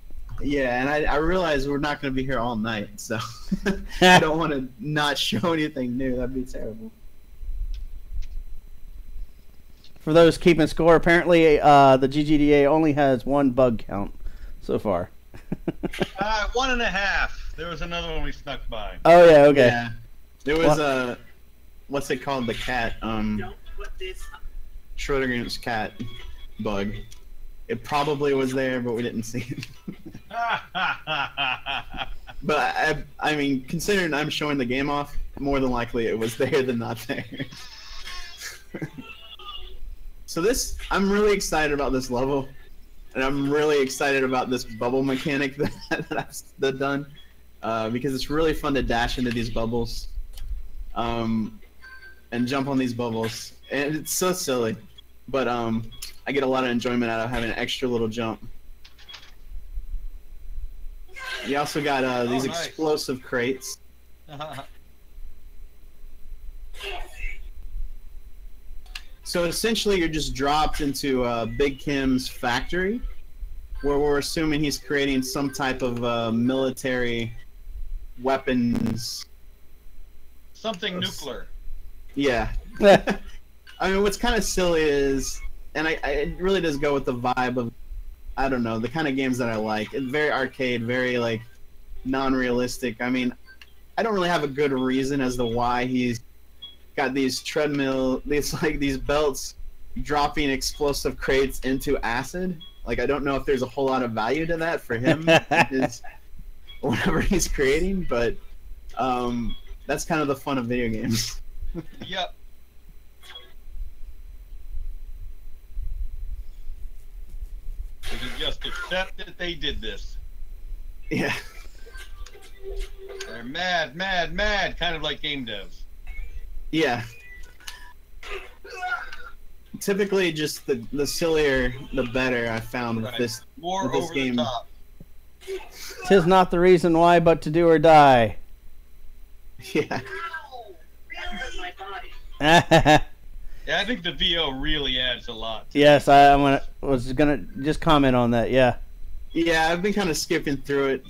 Yeah, and I realize we're not going to be here all night, so I don't want to not show anything new. That'd be terrible. For those keeping score, apparently the GGDA only has 1 bug count so far. 1.5. There was another one we snuck by. Oh yeah, okay. Yeah. There was a what's it called? The cat. Schrodinger's cat bug. It probably was there, but we didn't see it. But I mean, considering I'm showing the game off, more than likely it was there than not there. So I'm really excited about this level, and I'm really excited about this bubble mechanic that I've done, because it's really fun to dash into these bubbles, and jump on these bubbles, and it's so silly, but I get a lot of enjoyment out of having an extra little jump. You also got these explosive crates. So essentially, you're just dropped into Big Kim's factory, where we're assuming he's creating some type of military weapons Something nuclear. Yeah. I mean, what's kind of silly is, and it really does go with the vibe of, I don't know, the kind of games that I like. It's very arcade, very like non-realistic. I mean, I don't really have a good reason as to why he's got these these belts dropping explosive crates into acid. Like, I don't know if there's a whole lot of value to that for him, whatever he's creating, but that's kind of the fun of video games. Yep. We can just accept that they did this. Yeah. They're mad, mad, mad, kind of like game devs. Yeah. Typically, just the sillier, the better. I found with this More with this over game. the top. 'Tis not the reason why, but to do or die. Yeah. Yeah, I think the VO really adds a lot. Yes, was gonna just comment on that. Yeah. Yeah, I've been kind of skipping through it,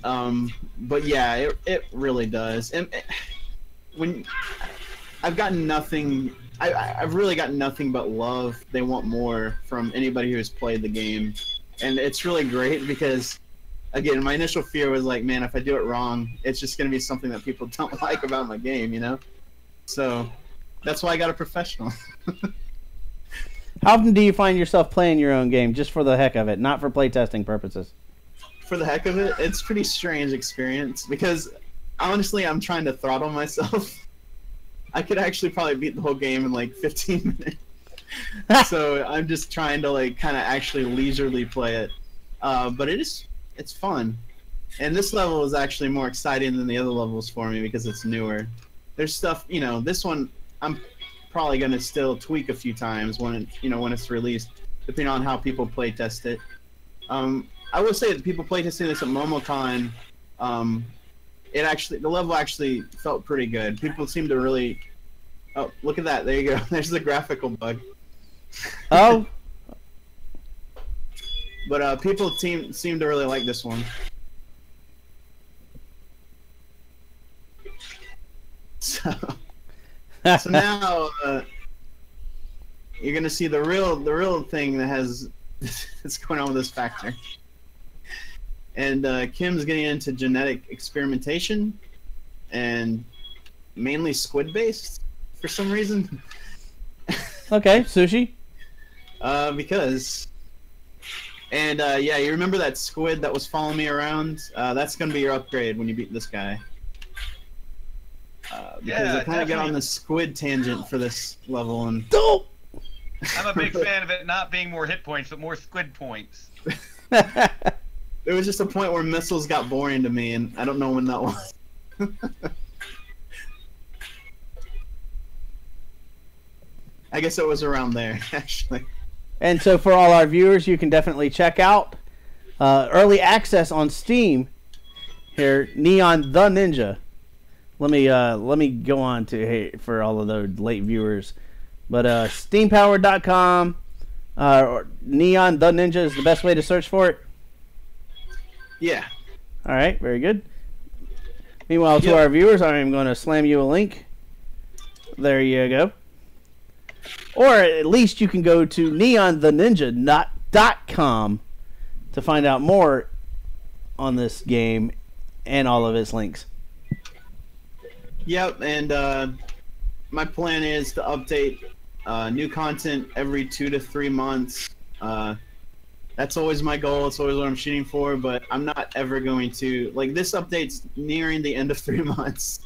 but yeah, it really does. And when I've gotten nothing, I've really got nothing but love. They want more from anybody who's played the game, and it's really great because, again, my initial fear was like, man, if I do it wrong, it's just gonna be something that people don't like about my game, you know? So that's why I got a professional. How often do you find yourself playing your own game just for the heck of it, not for playtesting purposes? For the heck of it, it's a pretty strange experience because honestly, I'm trying to throttle myself. I could actually probably beat the whole game in like 15 minutes. So I'm just trying to like kind of actually leisurely play it. But it's fun. And this level is actually more exciting than the other levels for me because it's newer. There's stuff, you know, this one I'm probably going to still tweak a few times when it's released, depending on how people play test it. I will say that people play testing this at MomoCon, the level actually felt pretty good. People seem to really, oh, look at that, there you go. There's the graphical bug. Oh. But people seem to really like this one. So now you're gonna see the real thing that has that's going on with this factor. And Kim's getting into genetic experimentation, and mainly squid based for some reason. Okay, sushi. Because. And yeah, you remember that squid that was following me around? That's gonna be your upgrade when you beat this guy. Because I kind of got on the squid tangent for this level, and I'm a big fan of it not being more hit points, but more squid points. There was just a point where missiles got boring to me, and I don't know when that was. I guess it was around there, actually. And so for all our viewers, you can definitely check out early access on Steam here, Neon the Ninja. Let me go on to for all of those late viewers, but steampowered.com or Neon the Ninja is the best way to search for it. Yeah. All right, very good. Meanwhile, to our viewers, I am going to slam you a link. There you go. Or at least you can go to neontheninja.com to find out more on this game and all of its links. Yep, and my plan is to update new content every 2 to 3 months. That's always my goal. It's always what I'm shooting for, but I'm not ever going to... Like, this update's nearing the end of 3 months,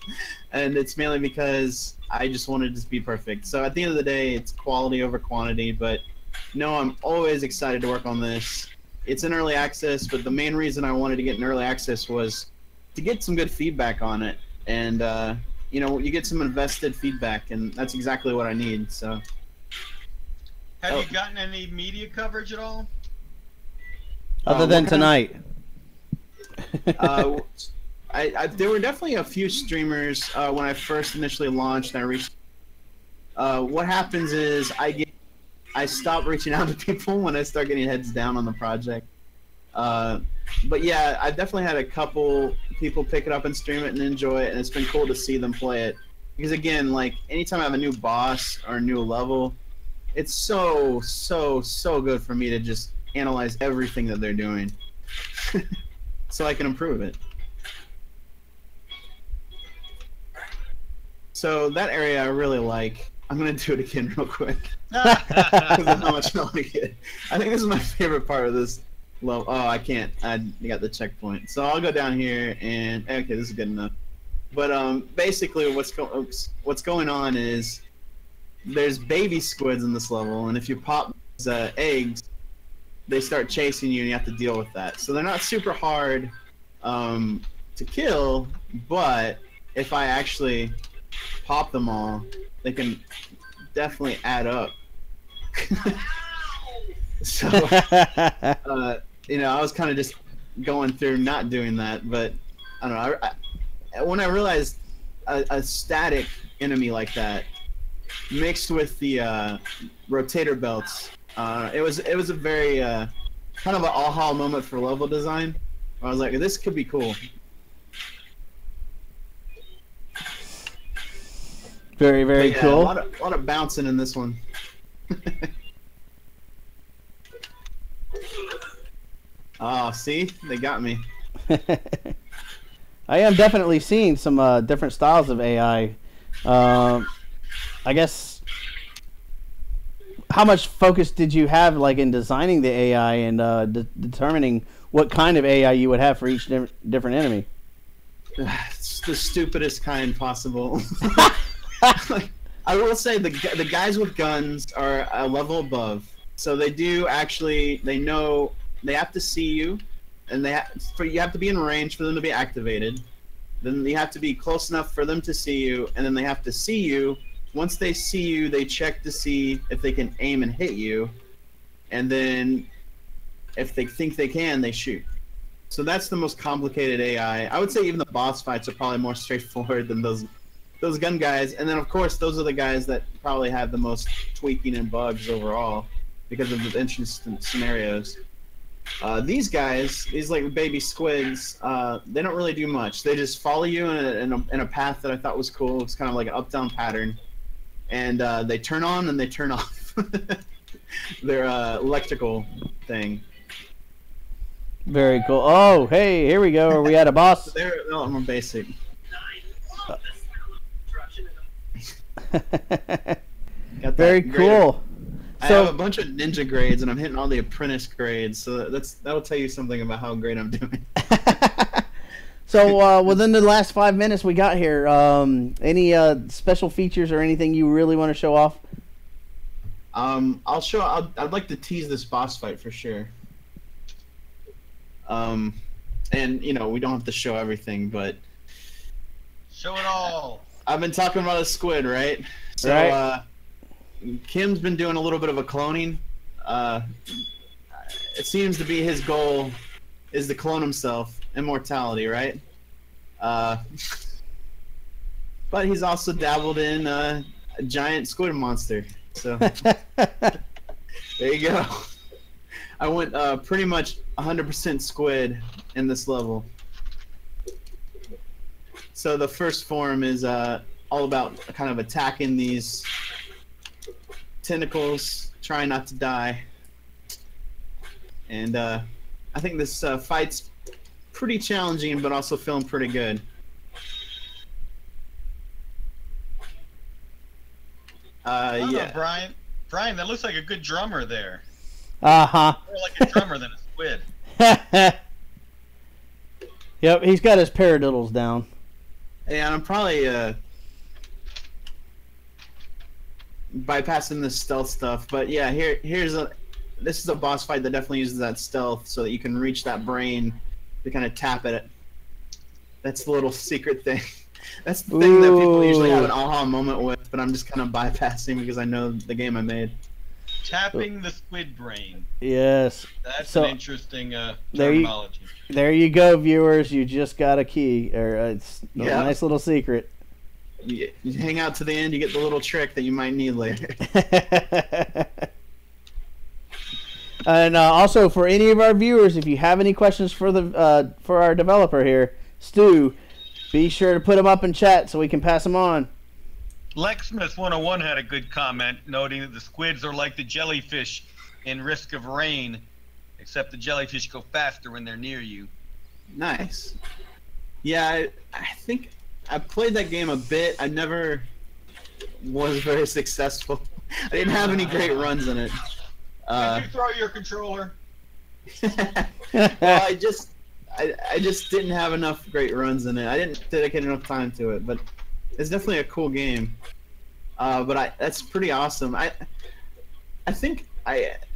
and it's mainly because I just wanted it to be perfect. So at the end of the day, it's quality over quantity, but no, I'm always excited to work on this. It's in early access, but the main reason I wanted to get in early access was to get some good feedback on it. And, you know, you get some invested feedback, and that's exactly what I need, so... Have you gotten any media coverage at all? Other than tonight. There were definitely a few streamers when I first initially launched. And I reached. What happens is I stop reaching out to people when I start getting heads down on the project. But yeah, I definitely had a couple people pick it up and stream it and enjoy it, and it's been cool to see them play it. Because again, like anytime I have a new boss or a new level, it's so good for me to just analyze everything that they're doing, so I can improve it. So that area I really like. I'm gonna do it again real quick because of how much I like it. I think this is my favorite part of this level. Oh, I can't. I got the checkpoint, so I'll go down here and okay, this is good enough. But basically, what's going on is there's baby squids in this level, and if you pop eggs, they start chasing you, and you have to deal with that. So they're not super hard to kill, but if I actually pop them all, they can definitely add up. So, you know, I was kind of just going through not doing that, but I don't know. When I realized a static enemy like that mixed with the rotator belts, it was a very kind of an aha moment for level design. I was like, this could be cool. Very, very cool. A lot of bouncing in this one. Oh, see? They got me. I am definitely seeing some different styles of AI. I guess, how much focus did you have like in designing the AI and determining what kind of AI you would have for each different enemy? It's the stupidest kind possible. I will say the guys with guns are a level above, so they do actually, they know they have to see you, and you have to be in range for them to be activated. Then you have to be close enough for them to see you, and then they have to see you. Once they see you, they check to see if they can aim and hit you, and then if they think they can, they shoot. So that's the most complicated AI. I would say even the boss fights are probably more straightforward than those gun guys, and then of course those are the guys that probably have the most tweaking and bugs overall because of the interesting scenarios. These guys, these like baby squids, they don't really do much. They just follow you in a path that I thought was cool. It's kind of like an up-down pattern, and they turn on and they turn off their electrical thing. Very cool. Oh, hey, here we go. Are we at a boss? They're more basic. Very cool. I have a bunch of ninja grades, and I'm hitting all the apprentice grades, so that'll tell you something about how great I'm doing. So within the last 5 minutes we got here, any special features or anything you really want to show off? I'd like to tease this boss fight for sure. And you know, we don't have to show everything, but show it all. I've been talking about a squid, right? So Kim's been doing a little bit of a cloning. It seems to be his goal is to clone himself, immortality, right? But he's also dabbled in a giant squid monster. So there you go. I went pretty much 100% squid in this level. So the first form is all about kind of attacking these tentacles, trying not to die. And I think this fight's pretty challenging, but also feeling pretty good. Yeah. Brian, that looks like a good drummer there. Uh-huh. More like a drummer than a squid. Yep, he's got his paradiddles down. Yeah, I'm probably bypassing the stealth stuff, but yeah, this is a boss fight that definitely uses that stealth so that you can reach that brain to kind of tap at it. That's the little secret thing. That's the thing that people usually have an aha moment with, but I'm just kind of bypassing because I know the game I made. Tapping the squid brain. Yes. That's an interesting terminology. There you go, viewers. You just got a key, or it's a nice little secret. You hang out to the end, you get the little trick that you might need later. And also, for any of our viewers, if you have any questions for our developer here, Stu, be sure to put them up in chat so we can pass them on. Lexsmith 101 had a good comment, noting that the squids are like the jellyfish in Risk of Rain, except the jellyfish go faster when they're near you. Nice. Yeah, I think I played that game a bit. I never was very successful. I didn't have any great runs in it. Did you throw your controller? Well, I just didn't have enough great runs in it. I didn't dedicate enough time to it, but it's definitely a cool game. That's pretty awesome. I think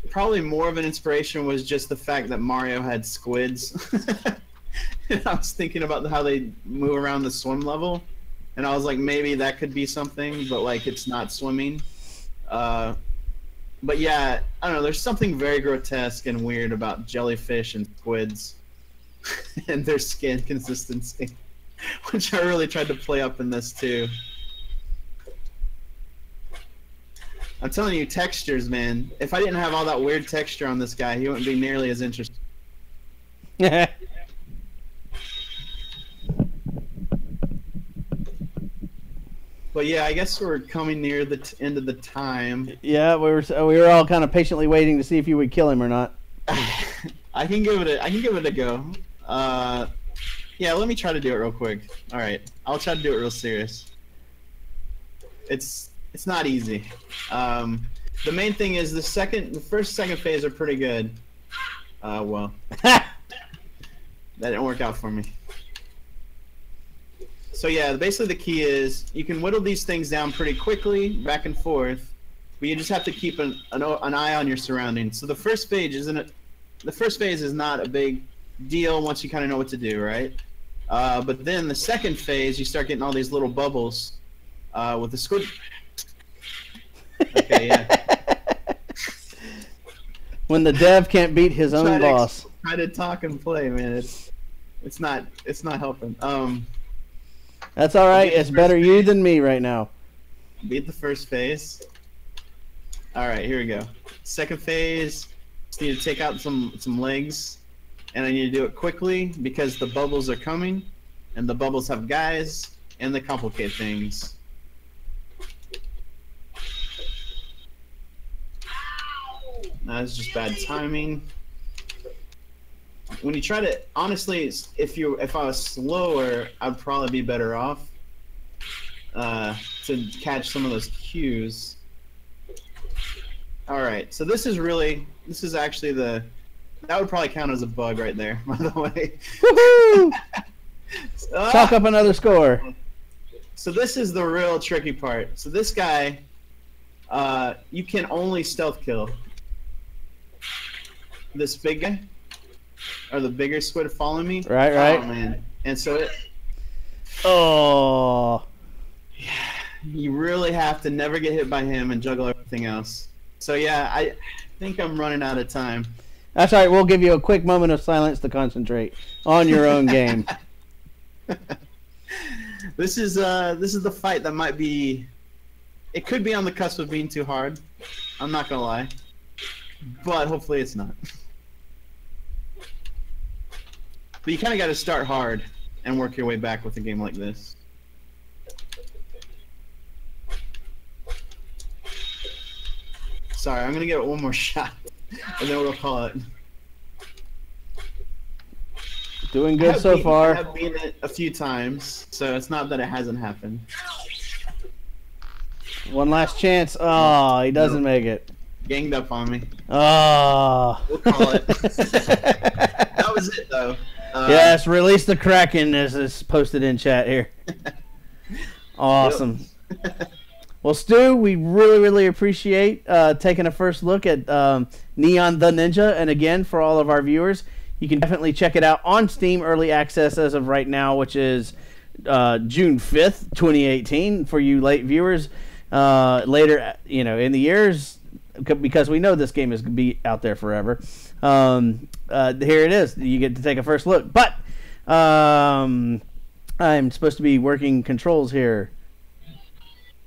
probably more of an inspiration was just the fact that Mario had squids. And I was thinking about how they move around the swim level, and I was like, maybe that could be something, but like it's not swimming. But yeah, I don't know. There's something very grotesque and weird about jellyfish and squids and their skin consistency, which I really tried to play up in this too. I'm telling you, textures, man. If I didn't have all that weird texture on this guy, he wouldn't be nearly as interesting. But yeah, I guess we're coming near the end of the time. Yeah, we were all kind of patiently waiting to see if you would kill him or not. I can give it a go. Yeah, let me try to do it real quick. All right, I'll try to do it real serious. It's not easy. The main thing is the first, second phase are pretty good. Well, that didn't work out for me. So yeah, basically the key is you can whittle these things down pretty quickly, back and forth, but you just have to keep an eye on your surroundings. So the first phase is not a big deal once you kind of know what to do, right? But then the second phase, you start getting all these little bubbles with the squid. Okay, yeah. When the dev can't beat his own boss. Try to talk and play, man. It's not helping. That's all right. It's better you than me right now. Beat the first phase. All right, here we go. Second phase. Just need to take out some legs, and I need to do it quickly because the bubbles are coming, and the bubbles have guys, and they complicate things. That's just bad timing. When you try to, honestly, if I was slower, I'd probably be better off to catch some of those cues. All right, so this is actually that would probably count as a bug right there, by the way. Woohoo! Chalk up another score. So this is the real tricky part. So this guy, you can only stealth kill. This big guy, or the bigger squid following me. Right. Oh man, and so it. Oh. Yeah, you really have to never get hit by him and juggle everything else. So yeah, I think I'm running out of time. That's all right. We'll give you a quick moment of silence to concentrate on your own game. This is the fight that might be. It could be on the cusp of being too hard. I'm not gonna lie, but hopefully it's not. But you kind of got to start hard and work your way back with a game like this. Sorry, I'm going to give it one more shot, and then we'll call it. Doing good so far. I have beaten it a few times, so it's not that it hasn't happened. One last chance. Oh, he doesn't make it. Ganged up on me. Oh. We'll call it. That was it, though. Yes, release the Kraken, as is posted in chat here. Awesome. Yep. Well, Stu, we really appreciate taking a first look at Neon the Ninja. And again, for all of our viewers, you can definitely check it out on Steam Early Access as of right now, which is June 5th, 2018. For you late viewers, later, in the years, because we know this game is going to be out there forever. Here it is. You get to take a first look. But I'm supposed to be working controls here.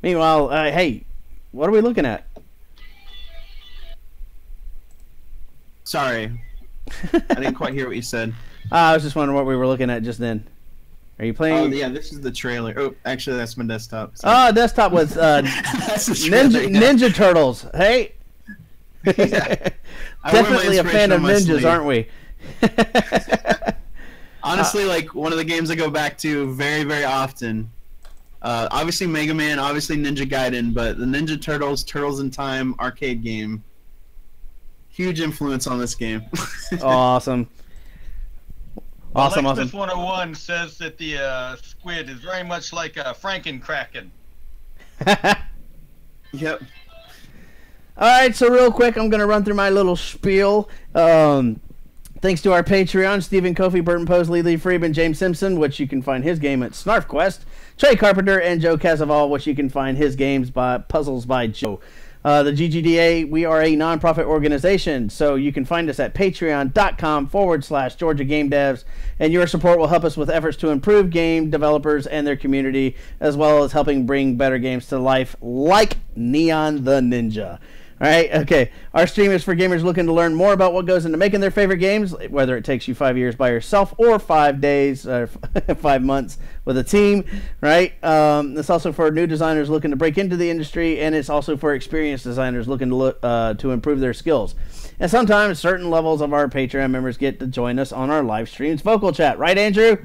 Meanwhile, hey, what are we looking at? Sorry. I didn't quite hear what you said. I was just wondering what we were looking at just then. Are you playing? Oh yeah, this is the trailer. Oh, actually, that's my desktop. So. Oh, desktop was Ninja Turtles. Hey. Yeah. Definitely a fan of ninjas, aren't we? Honestly, like one of the games I go back to very, very often. Obviously Mega Man, obviously Ninja Gaiden, but the Ninja Turtles, Turtles in Time arcade game. Huge influence on this game. Awesome. Awesome. Alexis 101 says that the squid is very much like a Frankenkraken. Yep. All right, so real quick, I'm going to run through my little spiel. Thanks to our Patreon, Stephen Kofi, Burton Posley, Lee Friedman, James Simpson, which you can find his game at Snarf Quest, Trey Carpenter, and Joe Casaval, which you can find his games by Puzzles by Joe. The GGDA, we are a non-profit organization, so you can find us at patreon.com/Georgia Game Devs, and your support will help us with efforts to improve game developers and their community, as well as helping bring better games to life, like Neon the Ninja. All right, okay. Our stream is for gamers looking to learn more about what goes into making their favorite games, whether it takes you 5 years by yourself or 5 days or 5 months with a team, right? It's also for new designers looking to break into the industry, and it's also for experienced designers looking to improve their skills. And sometimes certain levels of our Patreon members get to join us on our live streams vocal chat. Right, Andrew?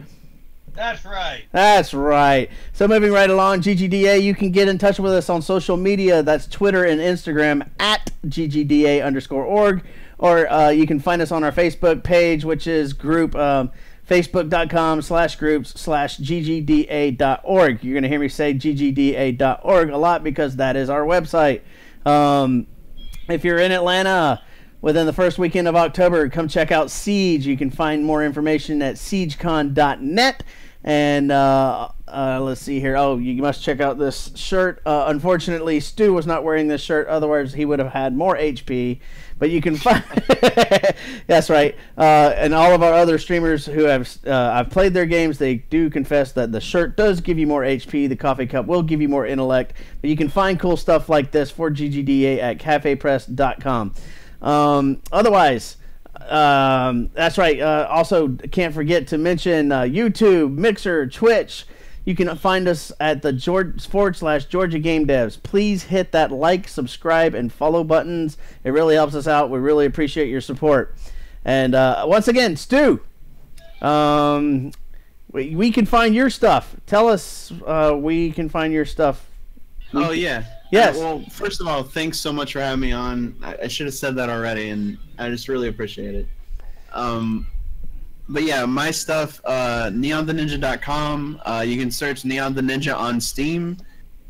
That's right. That's right. So moving right along, GGDA, you can get in touch with us on social media. That's Twitter and Instagram at GGDA_org. Or you can find us on our Facebook page, which is group facebook.com/groups/ggda.org. You're going to hear me say ggda.org a lot because that is our website. If you're in Atlanta within the first weekend of October, come check out Siege. You can find more information at siegecon.net. And let's see here. Oh, you must check out this shirt. Unfortunately, Stu was not wearing this shirt. Otherwise, he would have had more HP. But you can find... That's right. And all of our other streamers who have I've played their games, they do confess that the shirt does give you more HP. The coffee cup will give you more intellect. But you can find cool stuff like this for GGDA at cafepress.com. Otherwise... that's right. Also, can't forget to mention YouTube, Mixer, Twitch. You can find us at the /Georgia Game Devs. Please hit that like, subscribe, and follow buttons. It really helps us out. We really appreciate your support. And once again, Stu, we can find your stuff. Tell us we can find your stuff. Oh, yeah. Yes. Well, first of all, thanks so much for having me on. I should have said that already, and I just really appreciate it. But yeah, my stuff, neontheninja.com. You can search Neon the Ninja on Steam.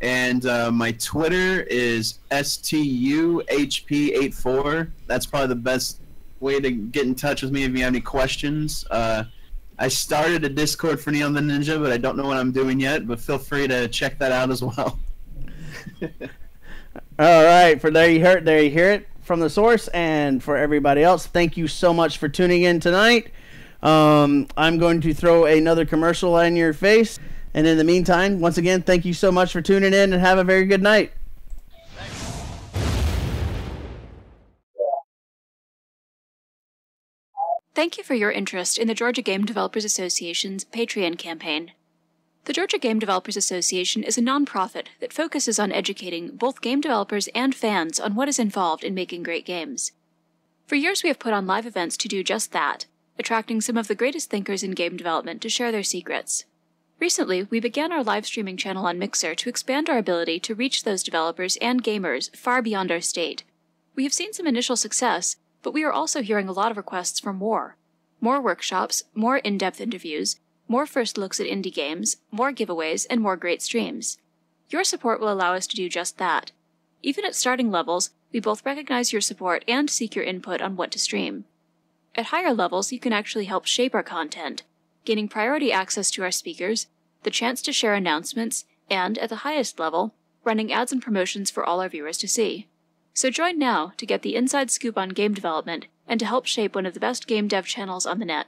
And my Twitter is STUHP84. That's probably the best way to get in touch with me if you have any questions. I started a Discord for Neon the Ninja, but I don't know what I'm doing yet. But feel free to check that out as well. All right, there you hear it from the source, and for everybody else, thank you so much for tuning in tonight. I'm going to throw another commercial in your face, and in the meantime, once again, thank you so much for tuning in, and have a very good night. Thank you for your interest in the Georgia Game Developers Association's Patreon campaign. The Georgia Game Developers Association is a non-profit that focuses on educating both game developers and fans on what is involved in making great games. For years we have put on live events to do just that, attracting some of the greatest thinkers in game development to share their secrets. Recently, we began our live streaming channel on Mixer to expand our ability to reach those developers and gamers far beyond our state. We have seen some initial success, but we are also hearing a lot of requests for more. More workshops, more in-depth interviews, more first looks at indie games, more giveaways, and more great streams. Your support will allow us to do just that. Even at starting levels, we both recognize your support and seek your input on what to stream. At higher levels, you can actually help shape our content, gaining priority access to our speakers, the chance to share announcements, and, at the highest level, running ads and promotions for all our viewers to see. So join now to get the inside scoop on game development and to help shape one of the best game dev channels on the net.